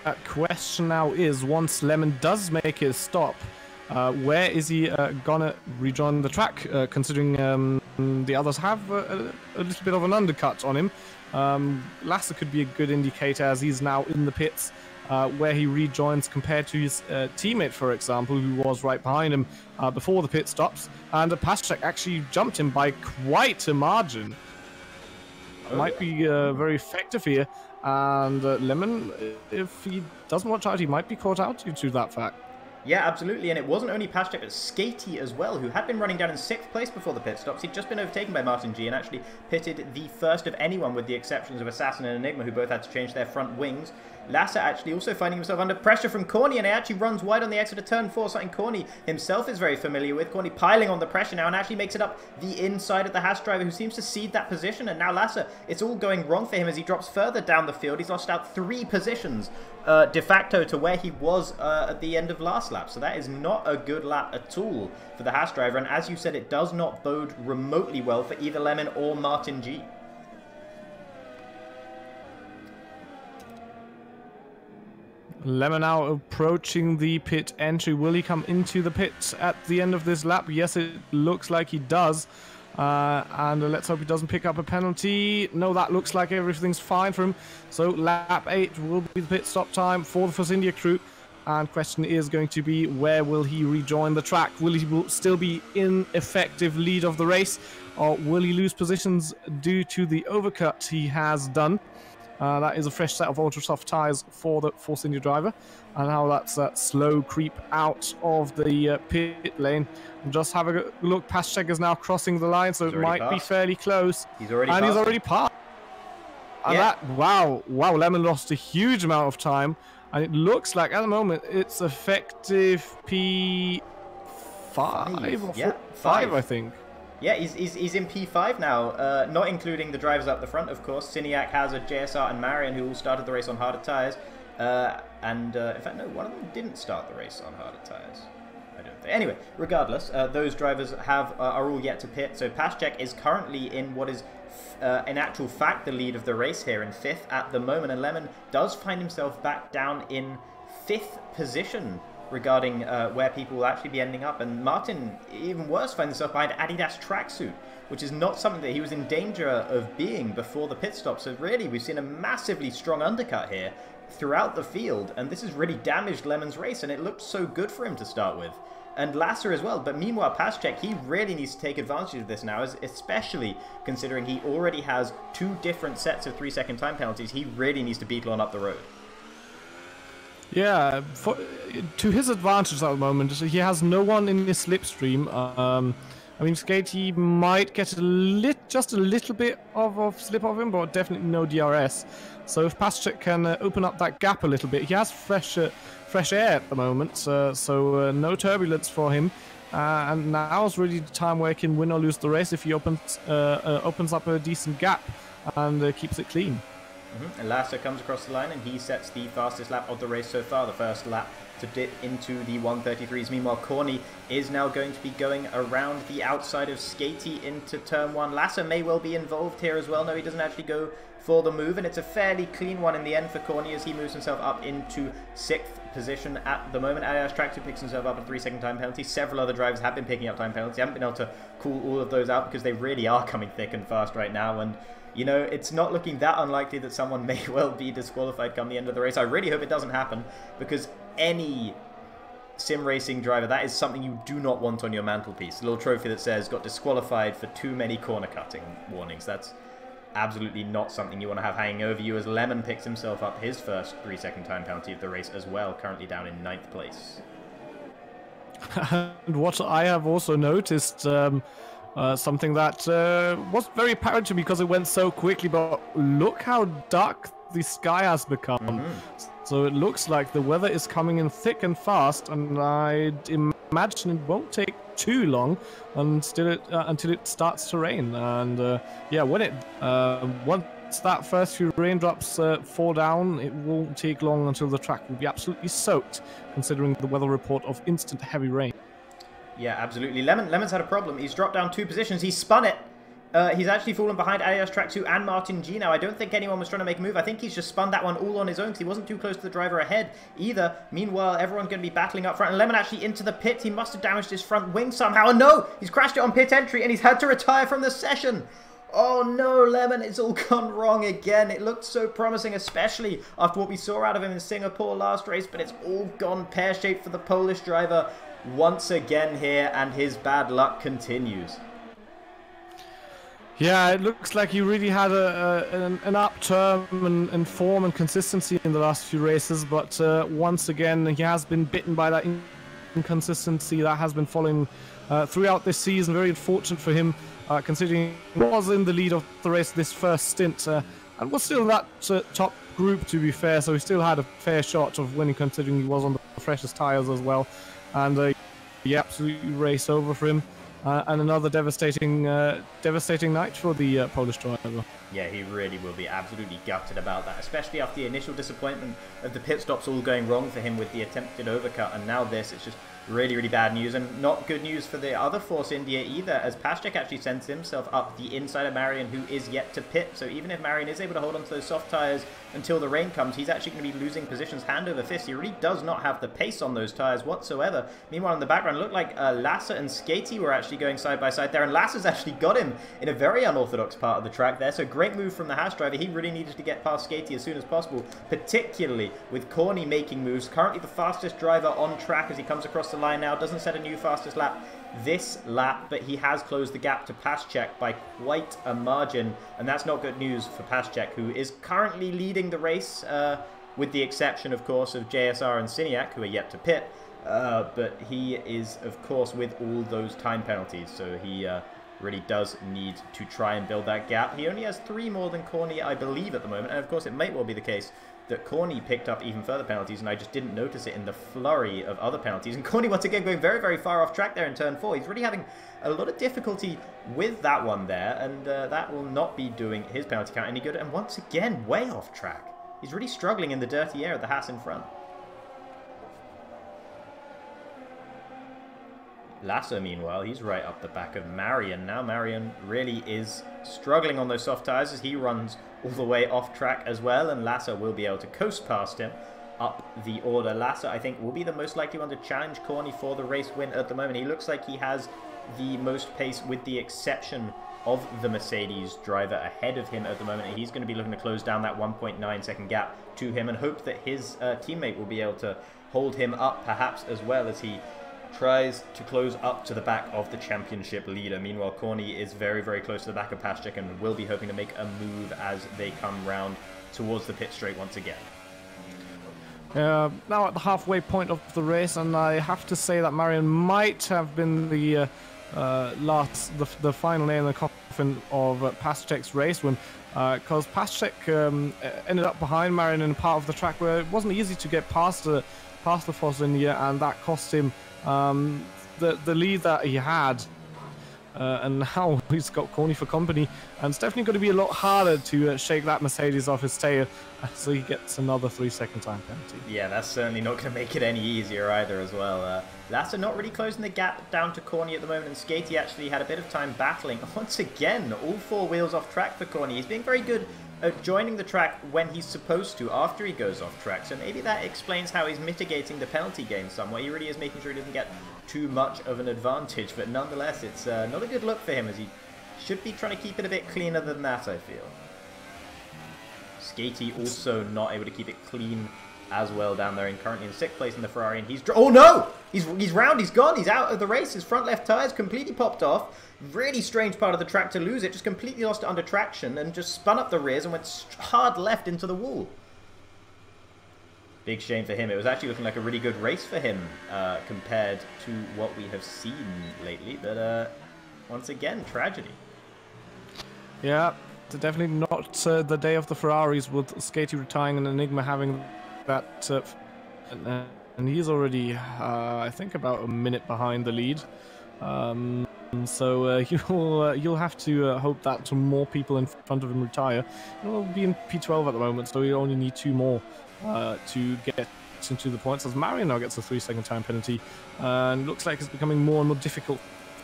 that question now is, once Lemon does make his stop, where is he gonna rejoin the track, considering the others have a little bit of an undercut on him? Lasse could be a good indicator, as he's now in the pits, where he rejoins compared to his teammate, for example, who was right behind him before the pit stops. And Pashek actually jumped him by quite a margin. Might be very effective here. And Lemon, if he doesn't watch out, he might be caught out due to that fact.
Yeah, absolutely, and it wasn't only Pastchek, but Skatey as well, who had been running down in 6th place before the pit stops. He'd just been overtaken by Martin G and actually pitted the first of anyone, with the exceptions of Assassin and Enigma, who both had to change their front wings. Lasser actually also finding himself under pressure from Corny, and he actually runs wide on the exit of turn 4, something Corny himself is very familiar with. Corny piling on the pressure now and actually makes it up the inside of the Haas driver, who seems to cede that position, and now Lasser, it's all going wrong for him as he drops further down the field. He's lost out 3 positions de facto to where he was at the end of last lap, so that is not a good lap at all for the Haas driver, and as you said, it does not bode remotely well for either Lemon or Martin G.
Lemon now approaching the pit entry. Will he come into the pit at the end of this lap? Yes, it looks like he does. And let's hope he doesn't pick up a penalty. No, that looks like everything's fine for him. So lap 8 will be the pit stop time for the Force India crew. And question is going to be, where will he rejoin the track? Will he still be in effective lead of the race? Or will he lose positions due to the overcut he has done? That is a fresh set of ultra soft tyres for the Force India driver, and how that's that slow creep out of the pit lane. And just have a look, Pastchek is now crossing the line, so it might be fairly close.
He's already passed.
And
yeah.
Wow, Lemon lost a huge amount of time, and it looks like at the moment it's effective P5 or 5, I think.
Yeah, he's in P5 now, not including the drivers up the front, of course. Siniak, Hazard, JSR, and Marion, who all started the race on harder tyres. In fact, no, one of them didn't start the race on harder tyres. I don't think. Anyway, regardless, those drivers are all yet to pit. So Pastchek is currently in what is, in actual fact, the lead of the race here in 5th at the moment. And Lemon does find himself back down in 5th position, regarding where people will actually be ending up. And Martin, even worse, finds himself behind Adidas tracksuit, which is not something that he was in danger of being before the pit stop. So really, we've seen a massively strong undercut here throughout the field, and this has really damaged Lemon's race, and it looked so good for him to start with. And Lasser as well, but meanwhile Pastchek, he really needs to take advantage of this now, especially considering he already has 2 different sets of 3-second time penalties. He really needs to beetle on up the road.
Yeah, to his advantage at the moment, he has no one in his slipstream. I mean, Skatey might get just a little bit of slip of him, but definitely no DRS. So if Pastchek can open up that gap a little bit, he has fresh air at the moment, so no turbulence for him. And now's really the time where he can win or lose the race if he opens up a decent gap and keeps it clean.
And Lasser comes across the line and he sets the fastest lap of the race so far, the first lap to dip into the 133s. Meanwhile, Corny is now going to be going around the outside of Skatey into turn 1. Lasser may well be involved here as well. No, he doesn't actually go for the move, and it's a fairly clean one in the end for Corny as he moves himself up into 6th position at the moment. Adidas Tracksuit picks himself up a 3-second time penalty. Several other drivers have been picking up time penalties. Haven't been able to call all of those out because they really are coming thick and fast right now, and you know, it's not looking that unlikely that someone may well be disqualified come the end of the race. I really hope it doesn't happen, because any sim racing driver, that is something you do not want on your mantelpiece. A little trophy that says got disqualified for too many corner cutting warnings. That's absolutely not something you want to have hanging over you, as Lemon picks himself up his first 3-second time penalty of the race as well, currently down in 9th place.
And what I have also noticed, something that was very apparent to me because it went so quickly, but look how dark the sky has become. So it looks like the weather is coming in thick and fast, and I'd imagine it won't take too long until it starts to rain. And yeah, once that first few raindrops fall down, it won't take long until the track will be absolutely soaked, considering the weather report of instant heavy rain.
Yeah, absolutely. Lemon's had a problem. He's dropped down 2 positions. He's spun it. He's actually fallen behind Adidas Tracksuit and Martin G now. I don't think anyone was trying to make a move. I think he's just spun that one all on his own because he wasn't too close to the driver ahead either. Meanwhile, everyone's going to be battling up front. And Lemon actually into the pit. He must have damaged his front wing somehow. And no! He's crashed it on pit entry and he's had to retire from the session. Oh no, Lemon, it's all gone wrong again. It looked so promising, especially after what we saw out of him in Singapore last race, but it's all gone pear-shaped for the Polish driver once again here, and his bad luck continues.
Yeah, it looks like he really had an upturn in form and consistency in the last few races, but once again he has been bitten by that inconsistency that has been following throughout this season. Very unfortunate for him, considering he was in the lead of the race this first stint, and was still in that top group, to be fair, so he still had a fair shot of winning, considering he was on the freshest tyres as well. And he absolutely raced over for him. And another devastating night for the Polish driver.
Yeah, he really will be absolutely gutted about that, especially after the initial disappointment of the pit stops all going wrong for him with the attempted overcut, and now this. It's just really, really bad news, and not good news for the other Force India either, as Pashchek actually sends himself up the inside of Marion, who is yet to pit. So even if Marion is able to hold on to those soft tyres until the rain comes, he's actually going to be losing positions hand over fist. He really does not have the pace on those tyres whatsoever. Meanwhile, in the background, it looked like Lasser and Skatey were actually going side by side there, and Lasser's actually got him in a very unorthodox part of the track there. So great move from the Haas driver. He really needed to get past Skatey as soon as possible, particularly with Corny making moves. Currently the fastest driver on track as he comes across the line now. Doesn't set a new fastest lap this lap, but he has closed the gap to Pashchek by quite a margin, and that's not good news for Pashchek, who is currently leading the race, with the exception, of course, of JSR and Siniak, who are yet to pit, but he is, of course, with all those time penalties, so he really does need to try and build that gap. He only has 3 more than Corny, I believe, at the moment, and of course it might well be the case that Corny picked up even further penalties, and I just didn't notice it in the flurry of other penalties. And Corny, once again, going very, very far off track there in turn 4. He's really having a lot of difficulty with that one there, and that will not be doing his penalty count any good. And once again, way off track. He's really struggling in the dirty air of the Haas in front. Lasser, meanwhile, he's right up the back of Marion. Now Marion really is struggling on those soft tyres as he runs all the way off track as well, and Lasser will be able to coast past him up the order. Lasser, I think, will be the most likely one to challenge Corny for the race win at the moment. He looks like he has the most pace, with the exception of the Mercedes driver ahead of him at the moment. He's going to be looking to close down that 1.9 second gap to him and hope that his teammate will be able to hold him up perhaps as well as he tries to close up to the back of the championship leader. Meanwhile, Corny is very, very close to the back of Pashchek and will be hoping to make a move as they come round towards the pit straight once again.
Now at the halfway point of the race, and I have to say that Marion might have been the final nail in the coffin of Pashchek's race win, because Pashchek ended up behind Marion in a part of the track where it wasn't easy to get past the Force India, and that cost him the lead that he had, and now he's got Corny for company, and it's definitely going to be a lot harder to shake that Mercedes off his tail, so he gets another 3-second time penalty.
Yeah, that's certainly not going to make it any easier either as well. Lasser not really closing the gap down to Corny at the moment, and Skatey actually had a bit of time battling. Once again, all 4 wheels off track for Corny. He's being very good at joining the track when he's supposed to, after he goes off track. So maybe that explains how he's mitigating the penalty game somewhat. He really is making sure he doesn't get too much of an advantage, but nonetheless, it's not a good look for him, as he should be trying to keep it a bit cleaner than that, I feel. Skatey also not able to keep it clean as well down there, and currently in 6th place in the Ferrari, and oh no! He's round, he's gone, he's out of the race. His front left tyre's completely popped off. Really strange part of the track to lose it, just completely lost it under traction and just spun up the rears and went hard left into the wall. Big shame for him. It was actually looking like a really good race for him compared to what we have seen lately, but once again, tragedy.
Yeah, definitely not the day of the Ferraris, with Skatey retiring and Enigma having that, and he's already, I think, about a minute behind the lead. So you'll have to hope that more people in front of him retire. He'll be in P12 at the moment, so he'll only need 2 more to get into the points, as Marion now gets a 3-second time penalty, and it looks like it's becoming more and more difficult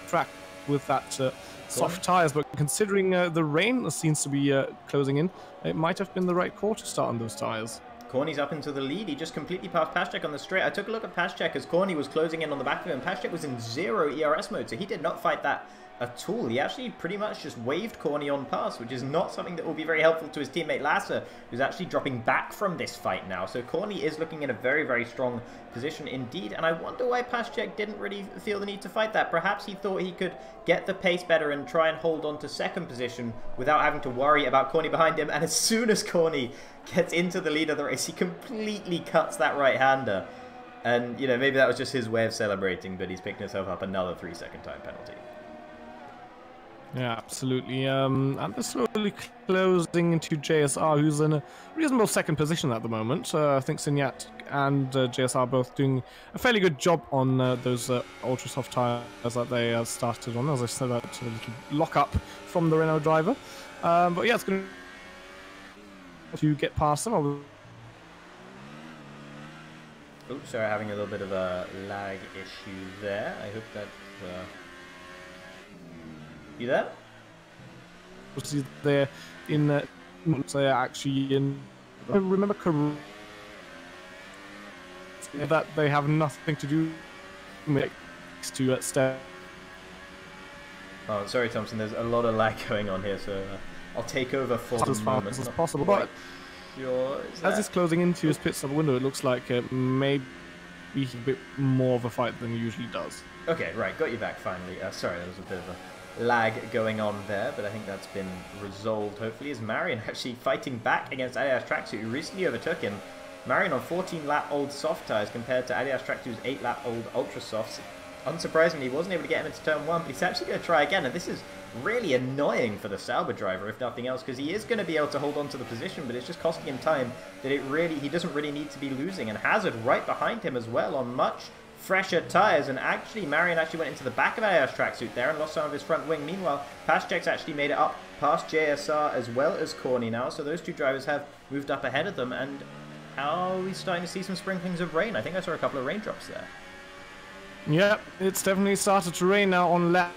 track with that soft tyres, but considering the rain seems to be closing in, it might have been the right call to start on those tyres.
Corny's up into the lead. He just completely passed Pashchek on the straight. I took a look at Pashchek as Corny was closing in on the back of him. Pashchek was in 0 ERS mode, so he did not fight that at all. He actually pretty much just waved Corny on pass, which is not something that will be very helpful to his teammate Lasser, who's actually dropping back from this fight now. So Corny is looking in a very, very strong position indeed, and I wonder why Pashchek didn't really feel the need to fight that. Perhaps he thought he could get the pace better and try and hold on to 2nd position without having to worry about Corny behind him, and as soon as Corny gets into the lead of the race, he completely cuts that right-hander. And, you know, maybe that was just his way of celebrating, but he's picked himself up another 3-second time penalty.
Yeah, absolutely. And they're slowly closing into JSR, who's in a reasonable second position at the moment. I think Sinyat and JSR both doing a fairly good job on those ultra soft tires that they started on. As I said, that little lock up from the Renault driver. But yeah, it's going to get past them.
Oops, sorry, having a little bit of a lag issue there. I hope that... You there?
They're in... they're actually in... I remember correctly that they have nothing to do with to step.
Oh, sorry, Thompson. There's a lot of lag going on here, so I'll take over for the moment.
As fast as possible. But
sure,
as it's closing into his pit stop window, it looks like maybe a bit more of a fight than he usually does.
Okay, right, got you back finally. Sorry, there was a bit of a lag going on there, but I think that's been resolved, hopefully. Is Marion actually fighting back against Adidas Tracksuit, who recently overtook him. Marion on 14-lap-old soft tyres compared to Adidas Tracksuit's 8-lap-old ultra softs. Unsurprisingly, he wasn't able to get him into turn 1, but he's actually going to try again, and this is really annoying for the Sauber driver, if nothing else, because he is going to be able to hold on to the position, but it's just costing him time that he doesn't really need to be losing. And Hazard right behind him as well on much fresher tyres, and actually Marion actually went into the back of Adidas Tracksuit there and lost some of his front wing. Meanwhile, Paschek's actually made it up past JSR as well as Corny now, so those two drivers have moved up ahead of them, and are we starting to see some sprinklings of rain? I think I saw a couple of raindrops there.
Yeah, it's definitely started to rain now on lap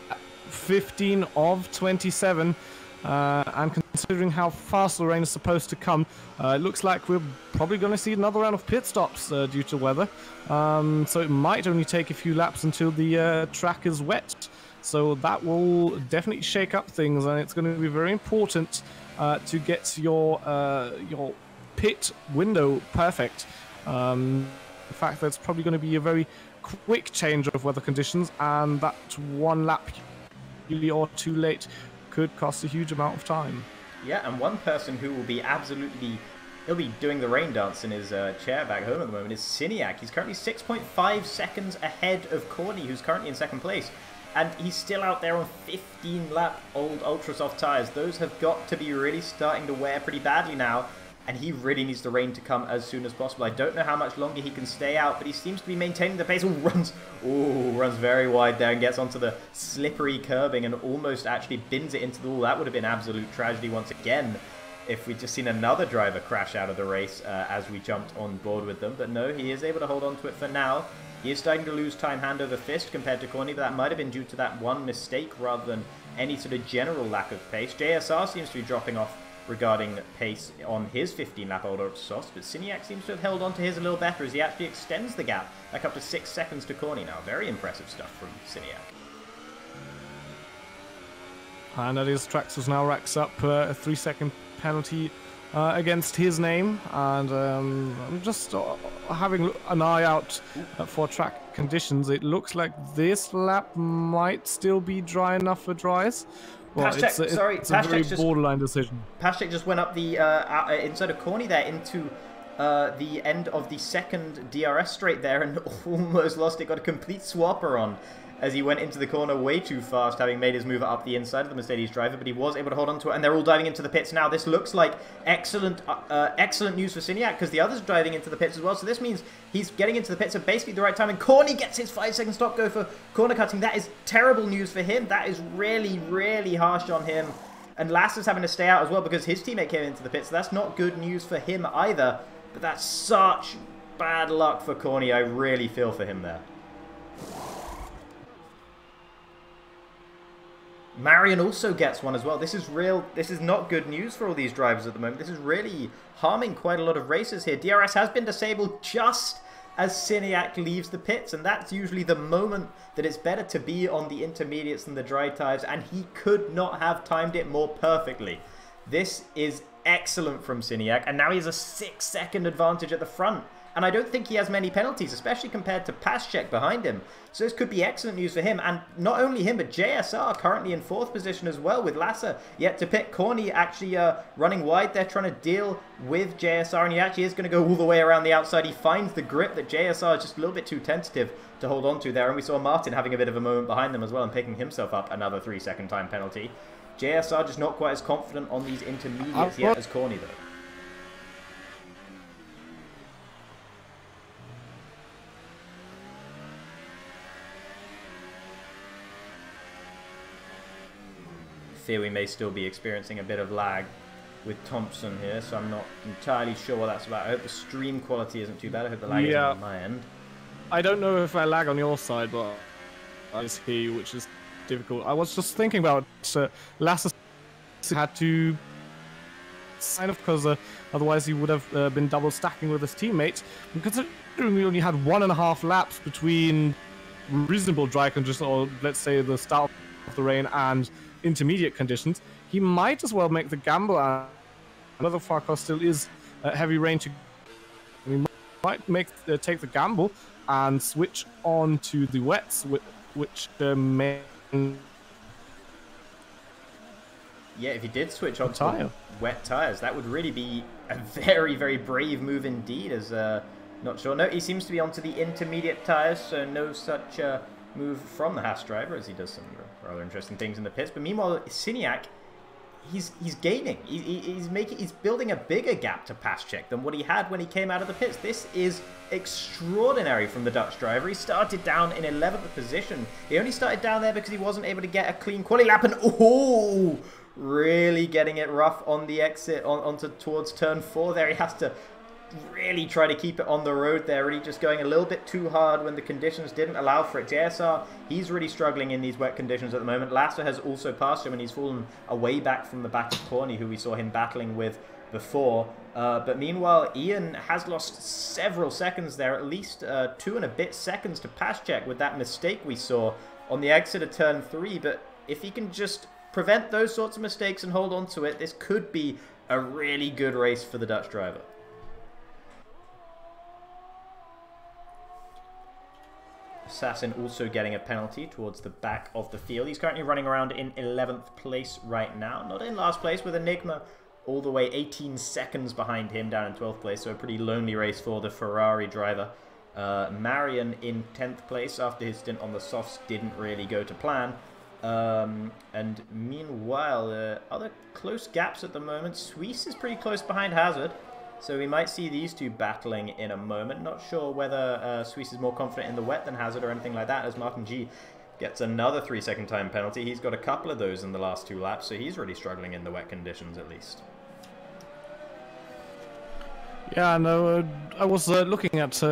15 of 27. And considering how fast the rain is supposed to come, it looks like we're probably going to see another round of pit stops due to weather. So it might only take a few laps until the track is wet. So that will definitely shake up things, and it's going to be very important to get your pit window perfect. The fact that it's probably going to be a very quick change of weather conditions, and that one lap or too late could cost a huge amount of time.
Yeah, and one person who will be he'll be doing the rain dance in his chair back home at the moment is Siniak. He's currently 6.5 seconds ahead of Corny, who's currently in second place. And he's still out there on 15-lap-old ultra-soft tyres. Those have got to be really starting to wear pretty badly now, and he really needs the rain to come as soon as possible. I don't know how much longer he can stay out, but he seems to be maintaining the pace. Runs very wide there and gets onto the slippery curbing and almost actually bins it into the wall. That would have been absolute tragedy once again if we'd just seen another driver crash out of the race as we jumped on board with them. But no, he is able to hold on to it for now. He is starting to lose time hand over fist compared to Corny, but that might have been due to that one mistake rather than any sort of general lack of pace. JSR seems to be dropping off regarding pace on his 15-lap-old ultra-softs, but Siniak seems to have held on to his a little better as he actually extends the gap back up to 6 seconds to Corny now. Very impressive stuff from Siniak.
And Adidas Tracksuit now racks up a 3-second penalty against his name, and I'm just having an eye out for track conditions. It looks like this lap might still be dry enough for dries. Well, it's a very borderline decision.
Paschek just went up the inside of Corny there into the end of the second DRS straight there and almost lost it. Got a complete swapper on as he went into the corner way too fast, having made his move up the inside of the Mercedes driver, but he was able to hold on to it, and they're all diving into the pits now. This looks like excellent news for Siniak, because the others are driving into the pits as well, so this means he's getting into the pits at basically the right time, and Corny gets his 5-second stop go for corner cutting. That is terrible news for him. That is really, really harsh on him, and Lasser's having to stay out as well because his teammate came into the pits, so that's not good news for him either, but that's such bad luck for Corny. I really feel for him there. Marion also gets one as well. This is not good news for all these drivers at the moment. This is really harming quite a lot of races here. DRS has been disabled just as Siniak leaves the pits, and that's usually the moment that it's better to be on the intermediates than the dry tyres, and he could not have timed it more perfectly. This is excellent from Siniak, and now he has a 6-second advantage at the front. and I don't think he has many penalties, especially compared to Paschek behind him. So this could be excellent news for him, and not only him, but JSR currently in 4th position as well, with Lasser yet to pick. Corny actually running wide there, trying to deal with JSR, and he actually is going to go all the way around the outside. He finds the grip that JSR is just a little bit too tentative to hold on to there, and we saw Martin having a bit of a moment behind them as well and picking himself up another 3-second time penalty. JSR just not quite as confident on these intermediates yet as Corny though. Fear we may still be experiencing a bit of lag with Thompson here, so I'm not entirely sure what that's about. I hope the stream quality isn't too bad. I hope the lag isn't on my end.
I don't know if I lag on your side, but I see, which is difficult. I was just thinking about Lasser had to sign off because otherwise he would have been double stacking with his teammates. Considering we only had 1.5 laps between reasonable dry conditions, or let's say the start of the rain, and intermediate conditions, he might as well make the gamble. Another Farkas still is heavy rain to. We might take the gamble and switch on to the wets, which may.
Yeah, if he did switch on to wet tires, that would really be a very, very brave move indeed. As not sure. No, he seems to be onto the intermediate tires, so no such move from the Haas driver, as he does some rather interesting things in the pits. But meanwhile, Siniak, he's gaining. He's building a bigger gap to Paschek than what he had when he came out of the pits. This is extraordinary from the Dutch driver. He started down in 11th position. He only started down there because he wasn't able to get a clean quali lap, and oh, really getting it rough on the exit towards turn 4 there. He has to really try to keep it on the road there, really just going a little bit too hard when the conditions didn't allow for it. JSR, he's really struggling in these wet conditions at the moment. Lasser has also passed him, and he's fallen away back from the back of Corny, who we saw him battling with before. But meanwhile, Ian has lost several seconds there, at least 2 and a bit seconds to Paschek with that mistake we saw on the exit of turn 3. But if he can just prevent those sorts of mistakes and hold on to it, this could be a really good race for the Dutch driver. Assassin also getting a penalty towards the back of the field. He's currently running around in 11th place right now. Not in last place, with Enigma all the way 18 seconds behind him down in 12th place. So a pretty lonely race for the Ferrari driver. Marion in 10th place after his stint on the softs didn't really go to plan. And meanwhile, other close gaps at the moment. Suisse is pretty close behind Hazard. So we might see these two battling in a moment. Not sure whether Suisse is more confident in the wet than Hazard or anything like that, as Martin G gets another 3-second time penalty. He's got a couple of those in the last 2 laps, so he's really struggling in the wet conditions at least.
Yeah, no, I was looking at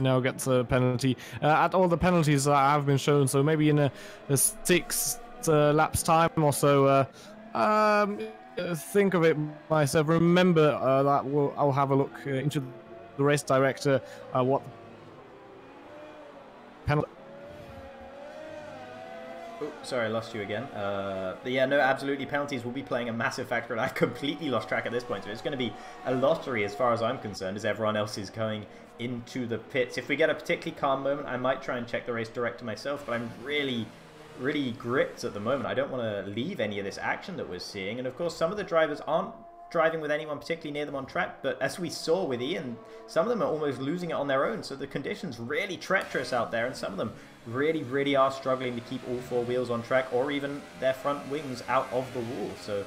now gets a penalty at all the penalties that have been shown. So maybe in a 6 laps time or so. Think of it myself. Remember that I'll have a look into the race director. What penalty?
Oh, sorry, I lost you again. But yeah, no, absolutely, penalties will be playing a massive factor, and I've completely lost track at this point. So it's going to be a lottery as far as I'm concerned, as everyone else is going into the pits. If we get a particularly calm moment, I might try and check the race director myself, but I'm really gripped at the moment. I don't want to leave any of this action that we're seeing. And of course, some of the drivers aren't driving with anyone particularly near them on track, but as we saw with Ian, some of them are almost losing it on their own. So the conditions really treacherous out there, and some of them really are struggling to keep all 4 wheels on track, or even their front wings out of the wall. So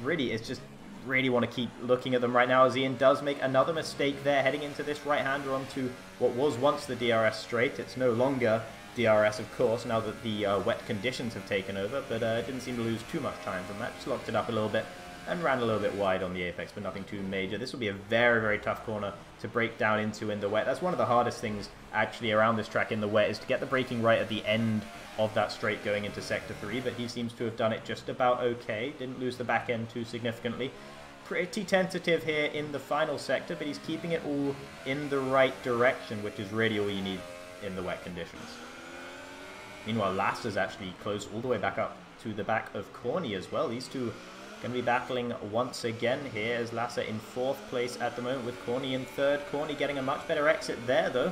really, it's just really want to keep looking at them right now, as Ian does make another mistake there, heading into this right-hander onto what was once the DRS straight. It's no longer DRS, of course, now that the wet conditions have taken over, but didn't seem to lose too much time from that. Just locked it up a little bit and ran a little bit wide on the apex, but nothing too major. This will be a very tough corner to break down into in the wet. That's one of the hardest things actually around this track in the wet, is to get the braking right at the end of that straight going into sector 3, but he seems to have done it just about okay. Didn't lose the back end too significantly. Pretty tentative here in the final sector, but he's keeping it all in the right direction, which is really all you need in the wet conditions. Meanwhile, Lasser's actually close all the way back up to the back of Corny as well. These two Going to be battling once again here as Lasser in 4th place at the moment with Corny in 3rd. Corny getting a much better exit there though.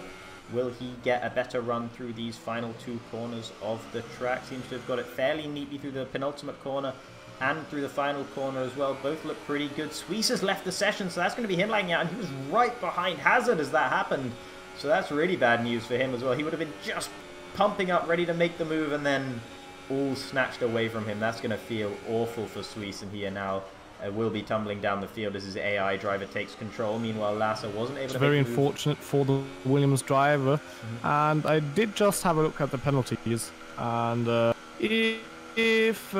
Will he get a better run through these final 2 corners of the track? Seems to have got it fairly neatly through the penultimate corner and through the final corner as well. Both look pretty good. Suisse has left the session, so that's going to be him lagging out, and he was right behind Hazard as that happened. So that's really bad news for him as well. He would have been just pumping up, ready to make the move, and then all snatched away from him. That's going to feel awful for Suisse, and he now will be tumbling down the field as his AI driver takes control. Meanwhile, Lasser wasn't able to make the move.
Very unfortunate for the Williams driver. And I did just have a look at the penalties, and if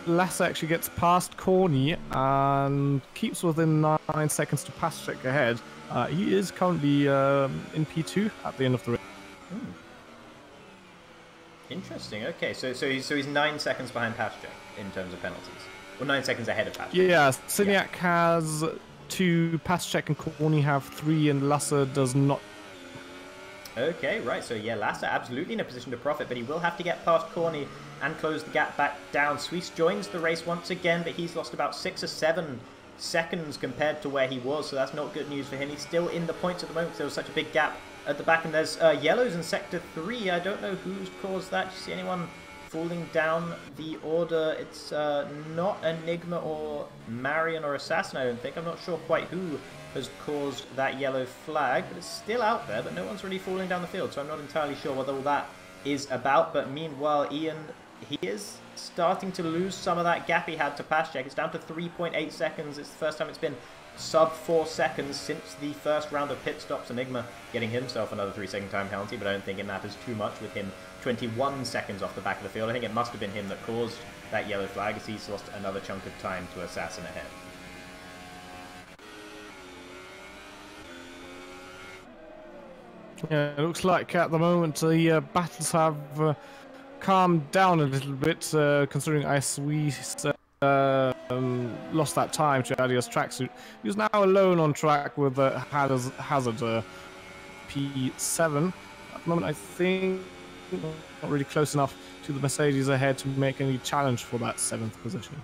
Lasser actually gets past Corny and keeps within 9 seconds to pass check ahead, he is currently in P2 at the end of the race.
Interesting. Okay, so he's 9 seconds behind Paschek in terms of penalties. Well, 9 seconds ahead of Paschek.
Yeah, Siniak has 2, Paschek and Corny have 3, and Lasser does not.
Okay, right. So yeah, Lasser absolutely in a position to profit, but he will have to get past Corny and close the gap back down. Suisse joins the race once again, but he's lost about 6 or 7 seconds compared to where he was, so that's not good news for him. He's still in the points at the moment because there was such a big gap at the back, and there's yellows in sector 3. I don't know who's caused that. Do you see anyone falling down the order? It's not Enigma or Marion or Assassin, I don't think. I'm not sure quite who has caused that yellow flag, but it's still out there, but no one's really falling down the field, so I'm not entirely sure what all that is about. But meanwhile, Ian, he is starting to lose some of that gap he had to Paschek. It's down to 3.8 seconds. It's the first time it's been sub 4 seconds since the first round of pit stops. Enigma getting himself another 3-second time penalty, but I don't think it matters too much with him 21 seconds off the back of the field. I think it must have been him that caused that yellow flag, as he's lost another chunk of time to Assassin ahead.
Yeah, it looks like at the moment the battles have calmed down a little bit, considering Suisse lost that time to Adios tracksuit. He's now alone on track with Hazard P7. At the moment, I think not really close enough to the Mercedes ahead to make any challenge for that 7th position.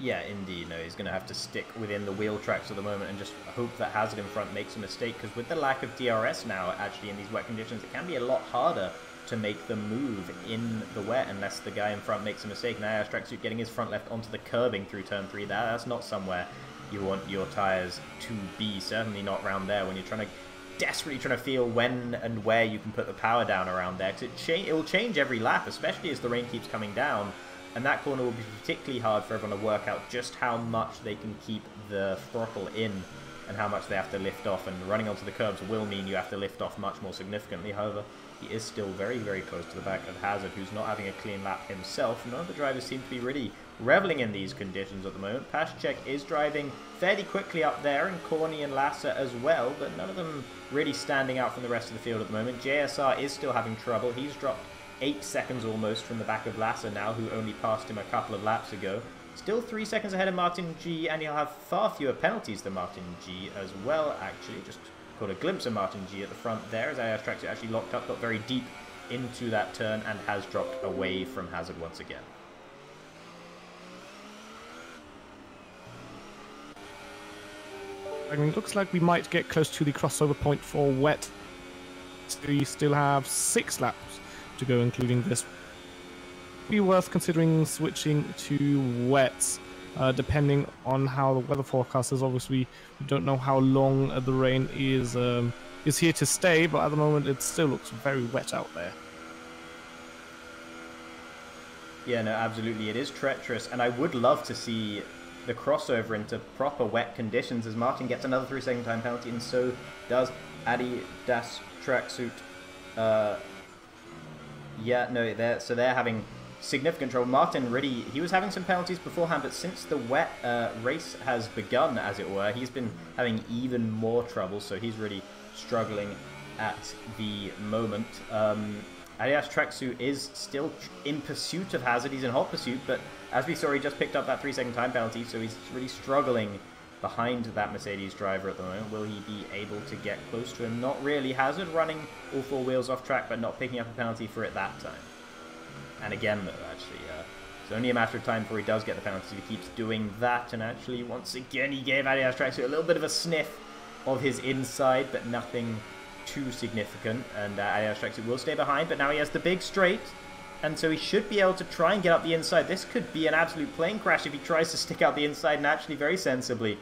Yeah, indeed. No, he's going to have to stick within the wheel tracks at the moment and just hope that Hazard in front makes a mistake, because with the lack of DRS now, actually, in these wet conditions, it can be a lot harder to make the move in the wet unless the guy in front makes a mistake. Now, Tracksuit getting his front left onto the curbing through turn 3 there. That's not somewhere you want your tyres to be, certainly not around there when you're desperately trying to feel when and where you can put the power down around there, because it will change every lap, especially as the rain keeps coming down. And that corner will be particularly hard for everyone to work out just how much they can keep the throttle in and how much they have to lift off. And running onto the curbs will mean you have to lift off much more significantly. However, he is still very, very close to the back of Hazard, who's not having a clean lap himself. None of the drivers seem to be really reveling in these conditions at the moment. Paschek is driving fairly quickly up there, and Corny and Lasser as well, but none of them really standing out from the rest of the field at the moment. JSR is still having trouble. He's dropped 8 seconds almost from the back of Lasser now, who only passed him a couple of laps ago. Still 3 seconds ahead of Martin G, and he'll have far fewer penalties than Martin G as well, actually. Just caught a glimpse of Martin G at the front there as AOR Tracksuit actually locked up, got very deep into that turn, and has dropped away from Hazard once again.
I mean, it looks like we might get close to the crossover point for wet. So we still have 6 laps to go, including this. Be worth considering switching to wets, depending on how the weather forecast is. Obviously, we don't know how long the rain is here to stay, but at the moment it still looks very wet out there.
Yeah, no, absolutely, it is treacherous, and I would love to see the crossover into proper wet conditions as Martin gets another 3-second time penalty, and so does Adidas Tracksuit. Yeah, no, they're having significant trouble. Martin really, he was having some penalties beforehand, but since the wet race has begun, as it were, he's been having even more trouble, so he's really struggling at the moment. Adidas Tracksuit is still in pursuit of Hazard. He's in hot pursuit, but as we saw, he just picked up that 3-second time penalty, so he's really struggling behind that Mercedes driver at the moment. Will he be able to get close to him? Not really. Hazard running all 4 wheels off track, but not picking up a penalty for it that time. And again, though, actually, It's only a matter of time before he does get the penalties if he keeps doing that. And actually, once again, he gave Adidas Tracksuit a little bit of a sniff of his inside, but nothing too significant. And Adidas Tracksuit will stay behind, but now he has the big straight. And so he should be able to try and get up the inside. This could be an absolute plane crash if he tries to stick out the inside and actually very sensibly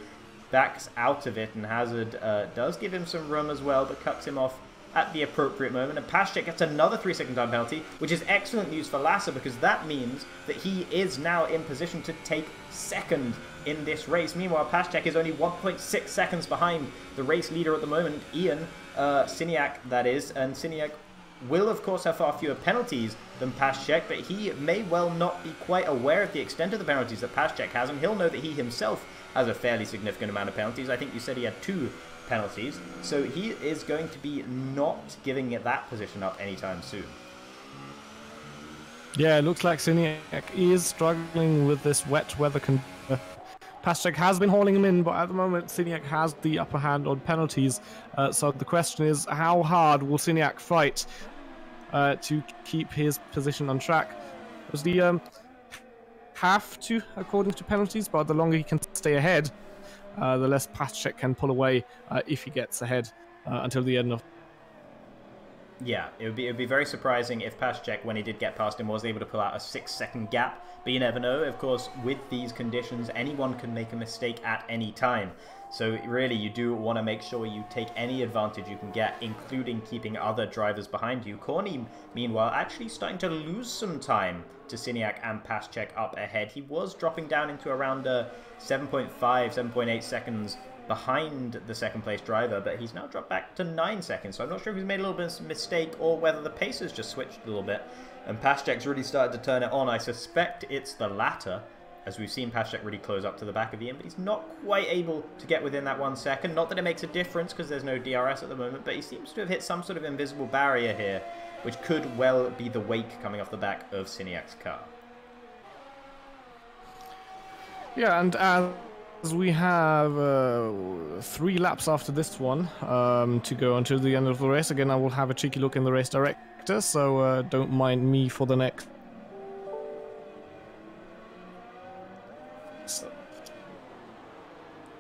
backs out of it. And Hazard does give him some room as well, but cuts him off at the appropriate moment. And Pashchek gets another 3-second time penalty, which is excellent news for Lasser because that means that he is now in position to take second in this race. Meanwhile, Pashchek is only 1.6 seconds behind the race leader at the moment, Ian Siniak, that is. And Siniak will, of course, have far fewer penalties than Pashchek, but he may well not be quite aware of the extent of the penalties that Pashchek has, and he'll know that he himself has a fairly significant amount of penalties. I think you said he had 2 penalties, so he is going to be not giving it that position up anytime soon.
Yeah, it looks like Siniak is struggling with this wet weather. Pashchek has been hauling him in, but at the moment Siniak has the upper hand on penalties. So the question is, how hard will Siniak fight to keep his position on track? Does he have to, according to penalties, but the longer he can stay ahead, the less Pashchek can pull away if he gets ahead until the end of.
Yeah, it would be very surprising if Pashchek, when he did get past him, was able to pull out a 6-second gap. But you never know. Of course, with these conditions, anyone can make a mistake at any time. So really, you do want to make sure you take any advantage you can get, including keeping other drivers behind you. Corny, meanwhile, actually starting to lose some time to Siniak and Pashchek up ahead. He was dropping down into around 7.5, 7.8 seconds behind the second place driver, but he's now dropped back to 9 seconds. So I'm not sure if he's made a little bit of a mistake or whether the pace has just switched a little bit. And Pashchek's really started to turn it on. I suspect it's the latter, as we've seen Pashchek really close up to the back of Ian, but he's not quite able to get within that 1 second. Not that it makes a difference because there's no DRS at the moment, but he seems to have hit some sort of invisible barrier here, which could well be the wake coming off the back of Siniak's car.
Yeah, and as we have 3 laps after this one to go until the end of the race, again I will have a cheeky look in the race director, so don't mind me for the next.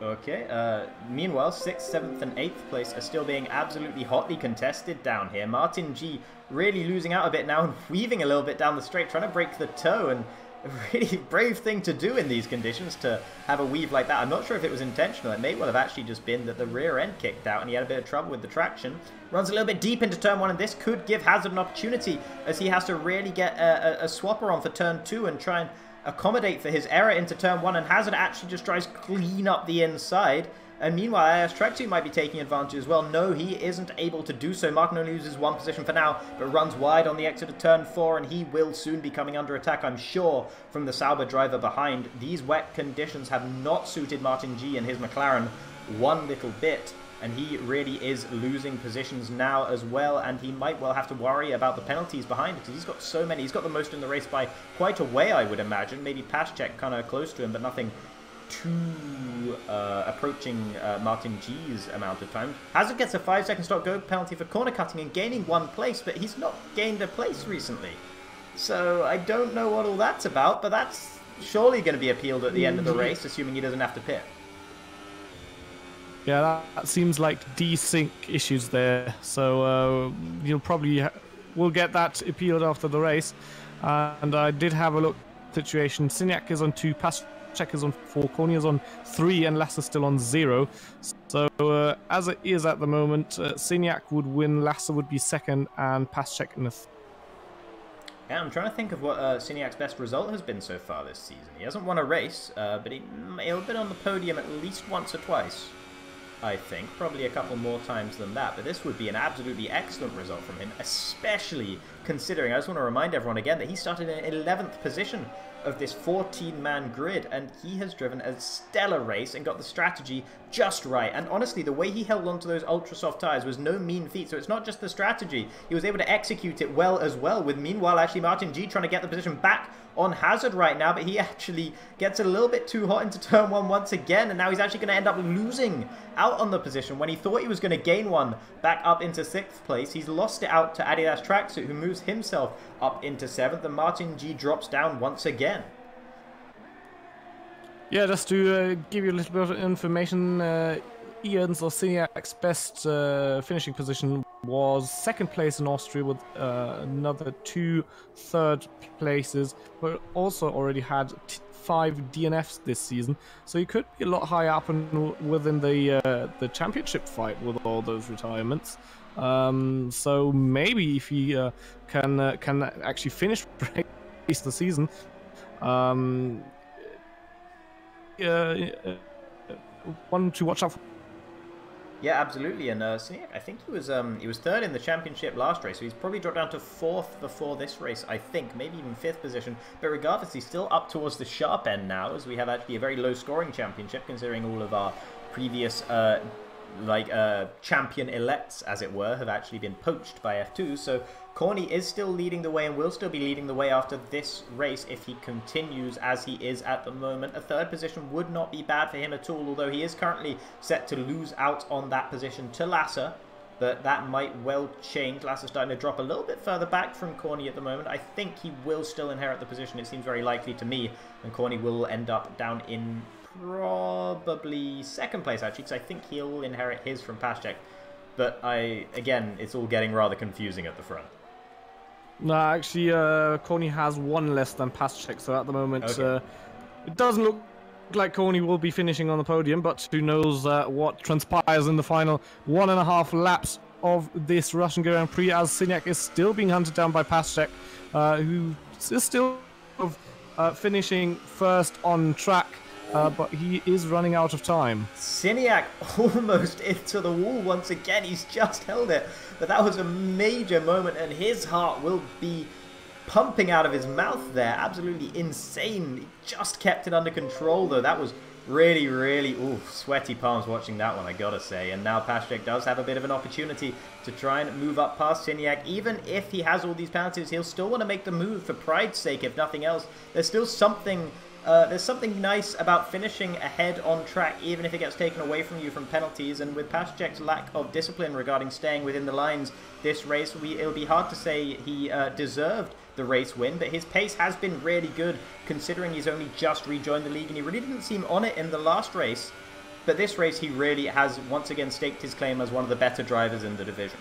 Okay, meanwhile, 6th, 7th and 8th place are still being absolutely hotly contested down here. Martin G really losing out a bit now and weaving a little bit down the straight, trying to break the toe, and a really brave thing to do in these conditions to have a weave like that. I'm not sure if it was intentional. It may well have actually just been that the rear end kicked out and he had a bit of trouble with the traction. Runs a little bit deep into turn 1, and this could give Hazard an opportunity as he has to really get a swapper on for turn 2 and try and accommodate for his error into turn 1, and Hazard actually just tries clean up the inside. And meanwhile, AS Tracksuit might be taking advantage as well. No, he isn't able to do so. Martin only loses 1 position for now, but runs wide on the exit of turn 4, and he will soon be coming under attack, I'm sure, from the Sauber driver behind. These wet conditions have not suited Martin G and his McLaren one little bit, and he really is losing positions now as well, and he might well have to worry about the penalties behind, because he's got so many. He's got the most in the race by quite a way, I would imagine. Maybe Pashchek kind of close to him, but nothing too approaching Martin G's amount of time. Hazard gets a 5-second stop go penalty for corner cutting and gaining 1 place, but he's not gained a place recently. So I don't know what all that's about, but that's surely going to be appealed at the end of the race, assuming he doesn't have to pit.
Yeah, that seems like desync issues there. So you'll probably we'll get that appealed after the race. And I did have a look. Situation: Siniak is on 2, Pashchek is on 4, Corny is on 3, and Lasser still on 0. So as it is at the moment, Siniak would win, Lasser would be 2nd, and Pashchek in the
Yeah, I'm trying to think of what Siniak's best result has been so far this season. He hasn't won a race, but he'll been on the podium at least once or twice, I think. Probably a couple more times than that, but this would be an absolutely excellent result from him, especially considering, I just want to remind everyone again, that he started in 11th position of this 14-man grid, and he has driven a stellar race and got the strategy just right. And honestly, the way he held on to those ultra soft tires was no mean feat. So it's not just the strategy, he was able to execute it well as well, with meanwhile actually Martin G trying to get the position back on Hazard right now, but he actually gets a little bit too hot into turn 1 once again, and now he's actually going to end up losing out on the position when he thought he was going to gain 1 back up into 6th place. He's lost it out to Adidas Tracksuit, who moves himself up into 7th, and Martin G drops down once again.
Yeah, just to give you a little bit of information, Ian's or Siniak's best finishing position was second place in Austria with another 2 third places, but also already had 5 DNFs this season, so he could be a lot higher up and within the championship fight with all those retirements. So maybe if he can actually finish the season, one to watch out for.
Yeah, absolutely. And Siniak, I think he was third in the championship last race, so he's probably dropped down to 4th before this race, I think, maybe even 5th position. But regardless, he's still up towards the sharp end now, as we have actually a very low-scoring championship, considering all of our previous champion elects, as it were, have actually been poached by F2. So Corny is still leading the way and will still be leading the way after this race if he continues as he is at the moment. A 3rd position would not be bad for him at all, although he is currently set to lose out on that position to Lasser. But that might well change. Lasser's starting to drop a little bit further back from Corny at the moment. I think he will still inherit the position. It seems very likely to me. And Corny will end up down in probably 2nd place, actually, because I think he'll inherit his from Paschek. But again, it's all getting rather confusing at the front.
No, actually, Corny has 1 less than Paschek, so at the moment,
okay.
It doesn't look like Corny will be finishing on the podium, but who knows what transpires in the final 1.5 laps of this Russian Grand Prix, as Siniak is still being hunted down by Paschek, who is still finishing 1st on track. But he is running out of time.
Siniak almost into the wall once again. He's just held it. But that was a major moment, and his heart will be pumping out of his mouth there. Absolutely insane. He just kept it under control, though. That was really, really sweaty palms watching that one, I gotta say. And now Paschek does have a bit of an opportunity to try and move up past Siniak. Even if he has all these penalties, he'll still want to make the move for pride's sake, if nothing else. There's still something... there's something nice about finishing ahead on track, even if it gets taken away from you from penalties. And with Paschek's lack of discipline regarding staying within the lines this race, it'll be hard to say he deserved the race win. But his pace has been really good, considering he's only just rejoined the league, and he really didn't seem on it in the last race. But this race, he really has once again staked his claim as one of the better drivers in the division.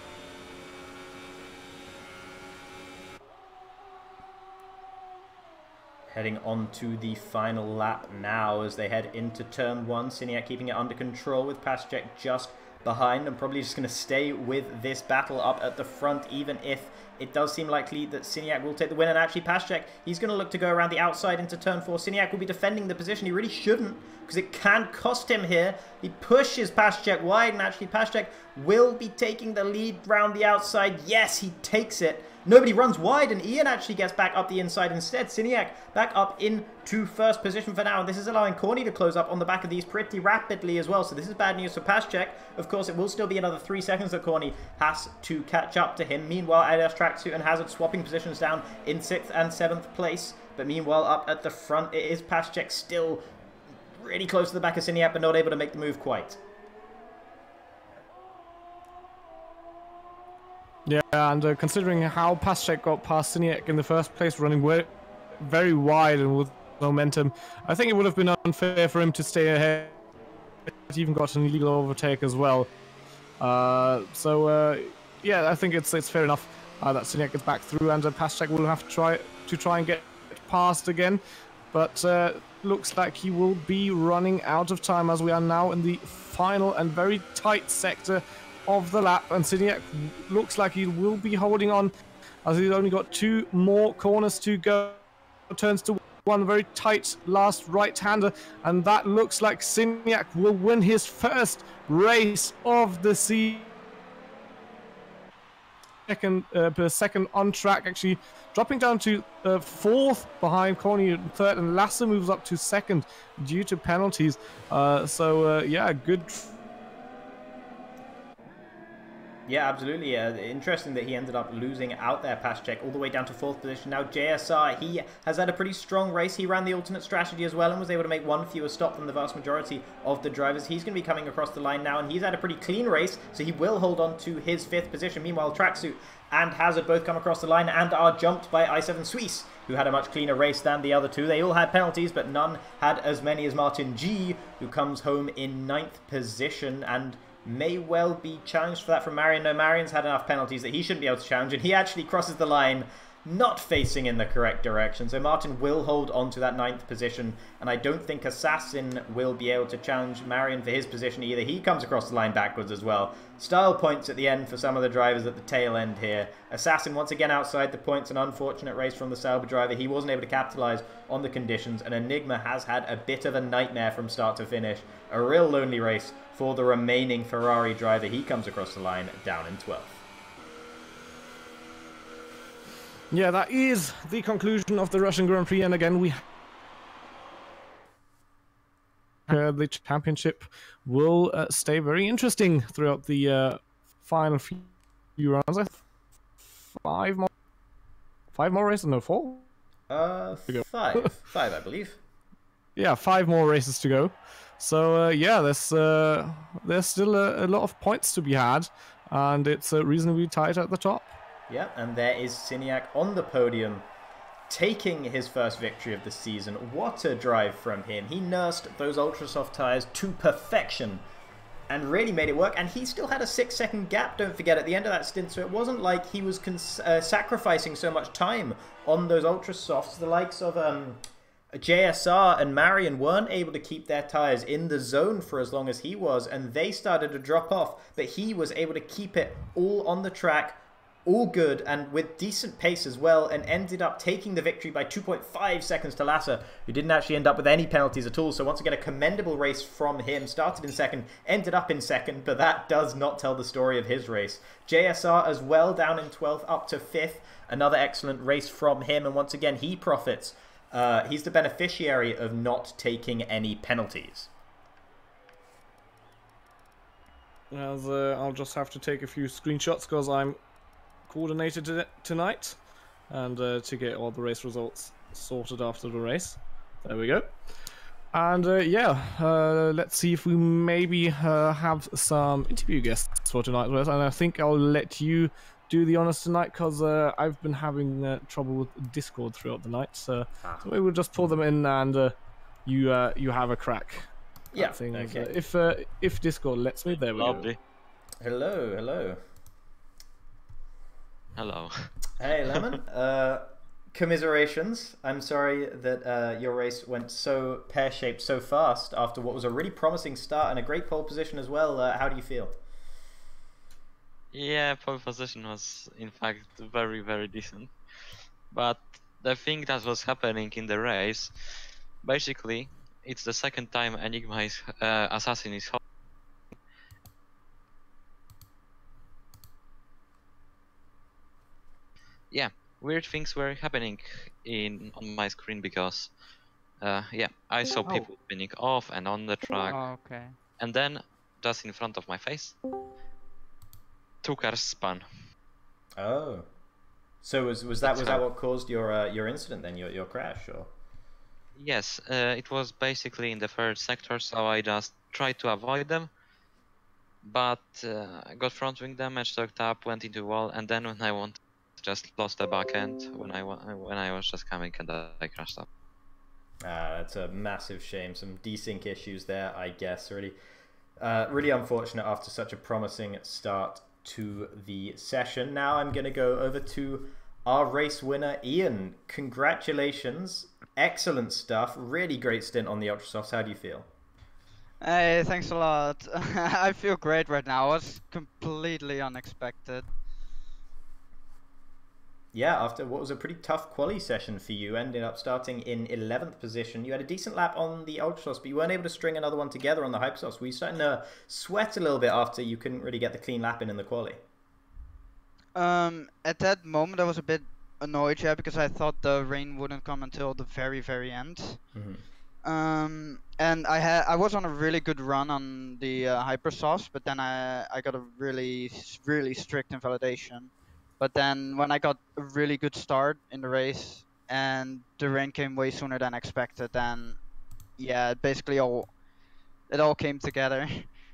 Heading on to the final lap now as they head into turn 1. Siniak keeping it under control with Paschek just behind, and probably just going to stay with this battle up at the front, even if it does seem likely that Siniak will take the win. And actually Paschek, he's going to look to go around the outside into turn 4. Siniak will be defending the position. He really shouldn't, because it can cost him here. He pushes Paschek wide, and actually Paschek will be taking the lead round the outside. Yes, he takes it. Nobody runs wide, and Ian actually gets back up the inside instead. Siniak back up into 1st position for now, and this is allowing Corny to close up on the back of these pretty rapidly as well. So this is bad news for Paschek. Of course, it will still be another 3 seconds that Corny has to catch up to him. Meanwhile, Adidas Tracksuit and Hazard swapping positions down in 6th and 7th place. But meanwhile, up at the front, it is Paschek still really close to the back of Siniak, but not able to make the move quite.
Yeah, and considering how Paschek got past Siniak in the first place, running very wide and with momentum, I think it would have been unfair for him to stay ahead. He even got an illegal overtake as well. Yeah, I think it's fair enough that Siniak gets back through, and Paschek will have to try and get past again. But looks like he will be running out of time as we are now in the final and very tight sector of the lap, and Siniak looks like he will be holding on as he's only got 2 more corners to go. Turns to 1 very tight last right-hander, and that looks like Siniak will win his 1st race of the season. Second on track, actually dropping down to 4th behind Corny in 3rd, and Lasser moves up to 2nd due to penalties. Yeah, good.
Yeah, absolutely. Interesting that he ended up losing out there past Czech all the way down to 4th position. Now JSR, he has had a pretty strong race. He ran the alternate strategy as well and was able to make one fewer stop than the vast majority of the drivers. He's going to be coming across the line now, and he's had a pretty clean race, so he will hold on to his 5th position. Meanwhile, Tracksuit and Hazard both come across the line and are jumped by i7 Suisse, who had a much cleaner race than the other two. They all had penalties, but none had as many as Martin G, who comes home in 9th position and may well be challenged for that from Marion. No, Marion's had enough penalties that he shouldn't be able to challenge, and he actually crosses the line not facing in the correct direction. So Martin will hold on to that 9th position, and I don't think Assassin will be able to challenge Marion for his position either. He comes across the line backwards as well. Style points at the end for some of the drivers at the tail end here. Assassin once again outside the points, an unfortunate race from the Sauber driver. He wasn't able to capitalize on the conditions, and Enigma has had a bit of a nightmare from start to finish. A real lonely race for the remaining Ferrari driver. He comes across the line down in 12th.
Yeah, that is the conclusion of the Russian Grand Prix, and again we the championship will stay very interesting throughout the final few rounds. 5 more races? No, 4?
5, I believe.
Yeah, 5 more races to go. So yeah, there's still a lot of points to be had, and it's reasonably tight at the top.
Yeah, and there is Siniak on the podium, taking his first victory of the season. What a drive from him. He nursed those ultra-soft tyres to perfection and really made it work. And he still had a 6-second gap, don't forget, at the end of that stint. So it wasn't like he was sacrificing so much time on those ultra-softs. The likes of JSR and Marion weren't able to keep their tyres in the zone for as long as he was, and they started to drop off. But he was able to keep it all on the track, all good, and with decent pace as well, and ended up taking the victory by 2.5 seconds to Lasser, who didn't actually end up with any penalties at all. So once again, a commendable race from him. Started in 2nd, ended up in 2nd, but that does not tell the story of his race. JSR as well, down in 12th, up to 5th. Another excellent race from him, and once again, he profits. He's the beneficiary of not taking any penalties.
As I'll just have to take a few screenshots because I'm coordinated tonight, and to get all the race results sorted after the race. There we go. And yeah, let's see if we maybe have some interview guests for tonight. And I think I'll let you do the honors tonight, because I've been having trouble with Discord throughout the night. So maybe we'll just pull them in, and you have a crack.
Yeah.
Okay. If Discord lets me, there we go.
Hello.
Hello.
Hey, Lemon. Commiserations. I'm sorry that your race went so pear-shaped so fast after what was a really promising start and a great pole position as well. How do you feel?
Yeah, pole position was in fact very, very decent. But the thing that was happening in the race, basically, it's the second time Enigma is, Assassin is home. Yeah, weird things were happening on my screen because yeah, I saw people spinning off and on the track.
Oh, okay.
And then just in front of my face, 2 cars spun.
Oh. So was that what caused your incident then, your crash, or?
Yes, it was basically in the 3rd sector, so I just tried to avoid them. But I got front wing damage, tucked up, went into the wall, and then when I wanted, just lost the back end when I was just coming, and I crashed up.
That's a massive shame. Some desync issues there, I guess. Really unfortunate after such a promising start to the session. Now I'm going to go over to our race winner, Ian. Congratulations. Excellent stuff. Really great stint on the Ultrasofts. How do you feel?
Hey, thanks a lot. I feel great right now. It was completely unexpected.
Yeah, after what was a pretty tough quali session for you, ended up starting in 11th position. You had a decent lap on the Ultrasofts, but you weren't able to string another one together on the Hypesofts. Were you starting to sweat a little bit after you couldn't really get the clean lap in the quali?
At that moment I was a bit annoyed, yeah, because I thought the rain wouldn't come until the very, very end. And I was on a really good run on the hypersauce, but then I got a really strict invalidation. But then when I got a really good start in the race and the rain came way sooner than expected, then yeah, basically it all came together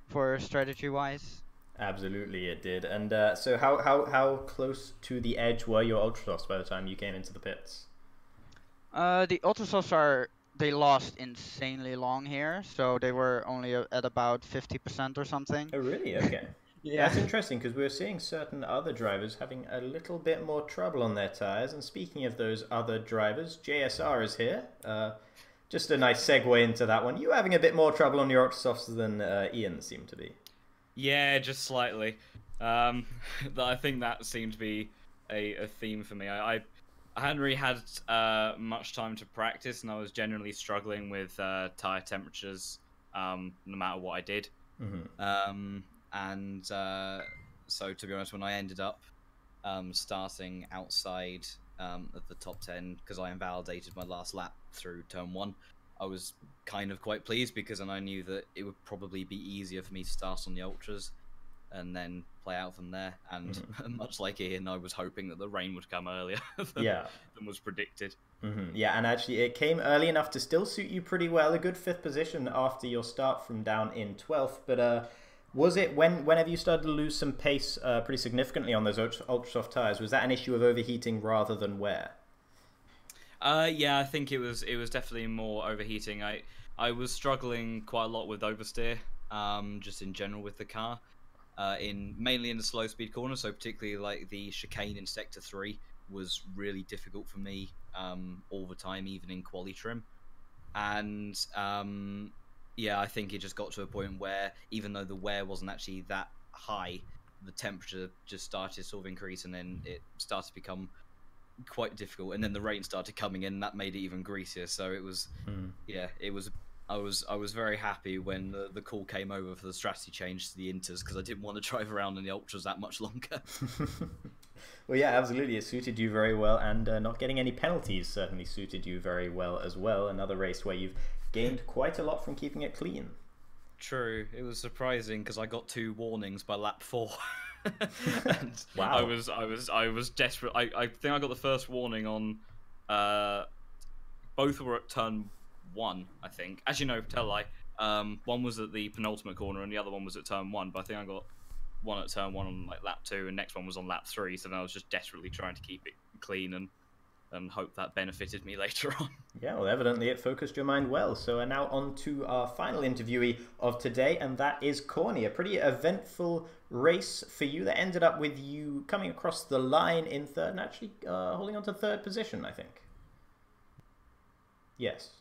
for strategy wise.
Absolutely, it did. And so how close to the edge were your Ultrasofts by the time you came into the pits?
The Ultrasofts they lost insanely long here, so they were only at about 50% or something.
Oh, really? Okay.
Yeah.
That's interesting because we were seeing certain other drivers having a little bit more trouble on their tires. And speaking of those other drivers, JSR is here. Just a nice segue into that one. You having a bit more trouble on your Ultrasofts than Ian seemed to be?
Yeah, just slightly. I think that seemed to be a theme for me. I hadn't really had much time to practice, and I was generally struggling with tire temperatures no matter what I did.
Mm-hmm.
So to be honest, when I ended up starting outside of the top 10, because I invalidated my last lap through turn 1, I was kind of quite pleased, because then I knew that it would probably be easier for me to start on the ultras and then play out from there. And much like Ian, I was hoping that the rain would come earlier than was predicted.
Yeah, and actually it came early enough to still suit you pretty well. A good 5th position after your start from down in 12th. But was it whenever you started to lose some pace pretty significantly on those Ultrasoft tires, was that an issue of overheating rather than wear?
Yeah, I think it was definitely more overheating. I was struggling quite a lot with oversteer, just in general with the car, mainly in the slow speed corner. So particularly like the chicane in sector 3 was really difficult for me all the time, even in quali trim. And yeah, I think it just got to a point where even though the wear wasn't actually that high, the temperature just started to sort of increase, and then it started to become quite difficult, and then the rain started coming in, and that made it even greasier. So it was yeah, it was I was very happy when the call came over for the strategy change to the inters, because I didn't want to drive around in the ultras that much longer.
Well, yeah, absolutely, it suited you very well, and not getting any penalties certainly suited you very well as well. Another race where you've gained quite a lot from keeping it clean.
True, it was surprising because I got 2 warnings by lap 4. And
wow.
I was desperate. I think I got the first warning on both were at turn 1, I think. Actually no, tell a lie. One was at the penultimate corner and the other one was at turn 1, but I think I got one at turn 1 on like lap 2 and next one was on lap 3, so then I was just desperately trying to keep it clean and hope that benefited me later on.
Yeah, well, evidently it focused your mind well. So now on to our final interviewee of today, and that is Corny. A pretty eventful race for you that ended up with you coming across the line in 3rd and actually holding on to 3rd position, I think. Yes.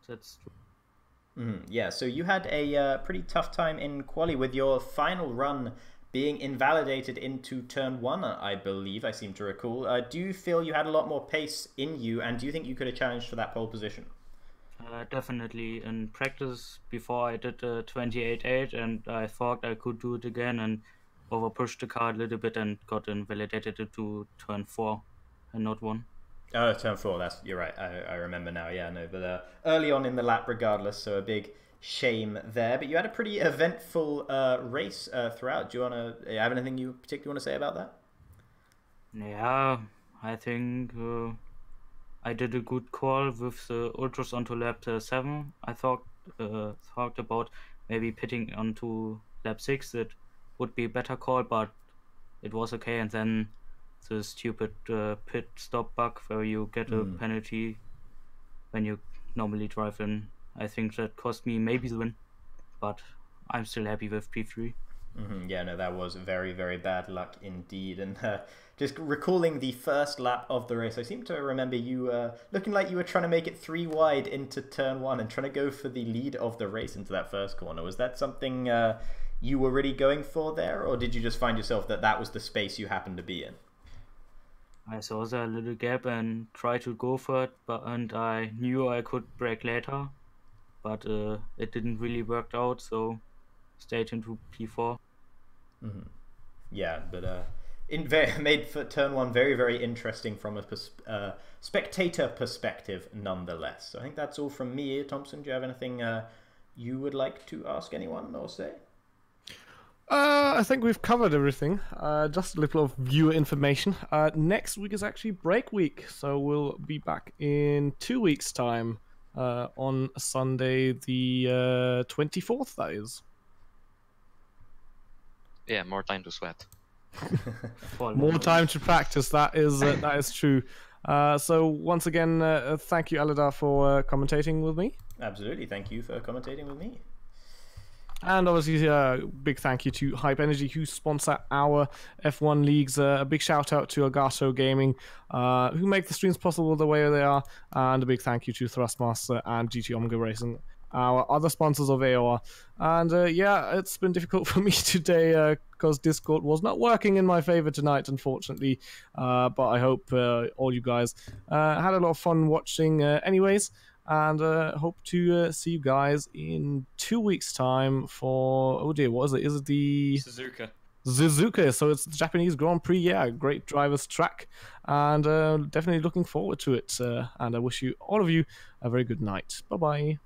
That's true.
Yeah, so you had a pretty tough time in quali with your final run being invalidated into turn 1, I believe, I seem to recall. Do you feel you had a lot more pace in you, and do you think you could have challenged for that pole position?
Definitely. In practice, before I did 28.8, and I thought I could do it again and over pushed the car a little bit and got invalidated into turn 4 and not 1.
Oh, turn 4, you're right, I remember now, yeah, no, but early on in the lap regardless, so a big shame there. But you had a pretty eventful race throughout. Do you have anything you particularly want to say about that?
Yeah, I think I did a good call with the ultras onto lap 7. I thought about maybe pitting onto lap 6. It would be a better call, but it was okay. And then the stupid pit stop bug where you get a penalty when you normally drive in. I think that cost me maybe the win, but I'm still happy with P3.
Yeah, no, that was very, very bad luck indeed. And just recalling the first lap of the race, I seem to remember you looking like you were trying to make it 3 wide into turn 1 and trying to go for the lead of the race into that first corner. Was that something you were really going for there, or did you just find yourself that was the space you happened to be in?
I saw the little gap and tried to go for it, and I knew I could brake later, but it didn't really work out, so stayed into P4.
Yeah, but made for turn one very interesting from a spectator perspective, nonetheless. So I think that's all from me here. Thompson, do you have anything you would like to ask anyone or say?
I think we've covered everything. Just a little of viewer information. Next week is actually break week, so we'll be back in 2 weeks' time on Sunday, the 24th. That is.
Yeah, more time to sweat.
More time to practice. That is true. So once again, thank you, Aladar, for commentating with me.
Absolutely, thank you for commentating with me.
And obviously, big thank you to Hype Energy, who sponsor our F1 leagues. A big shout out to Elgato Gaming, who make the streams possible the way they are. And a big thank you to Thrustmaster and GT Omega Racing, our other sponsors of AOR. And yeah, it's been difficult for me today because Discord was not working in my favor tonight, unfortunately. But I hope all you guys had a lot of fun watching anyways. And hope to see you guys in 2 weeks' time for, oh dear, what is it? Is it the Suzuka? So it's the Japanese Grand Prix. Yeah, great drivers track, and definitely looking forward to it. And I wish all of you a very good night. Bye bye.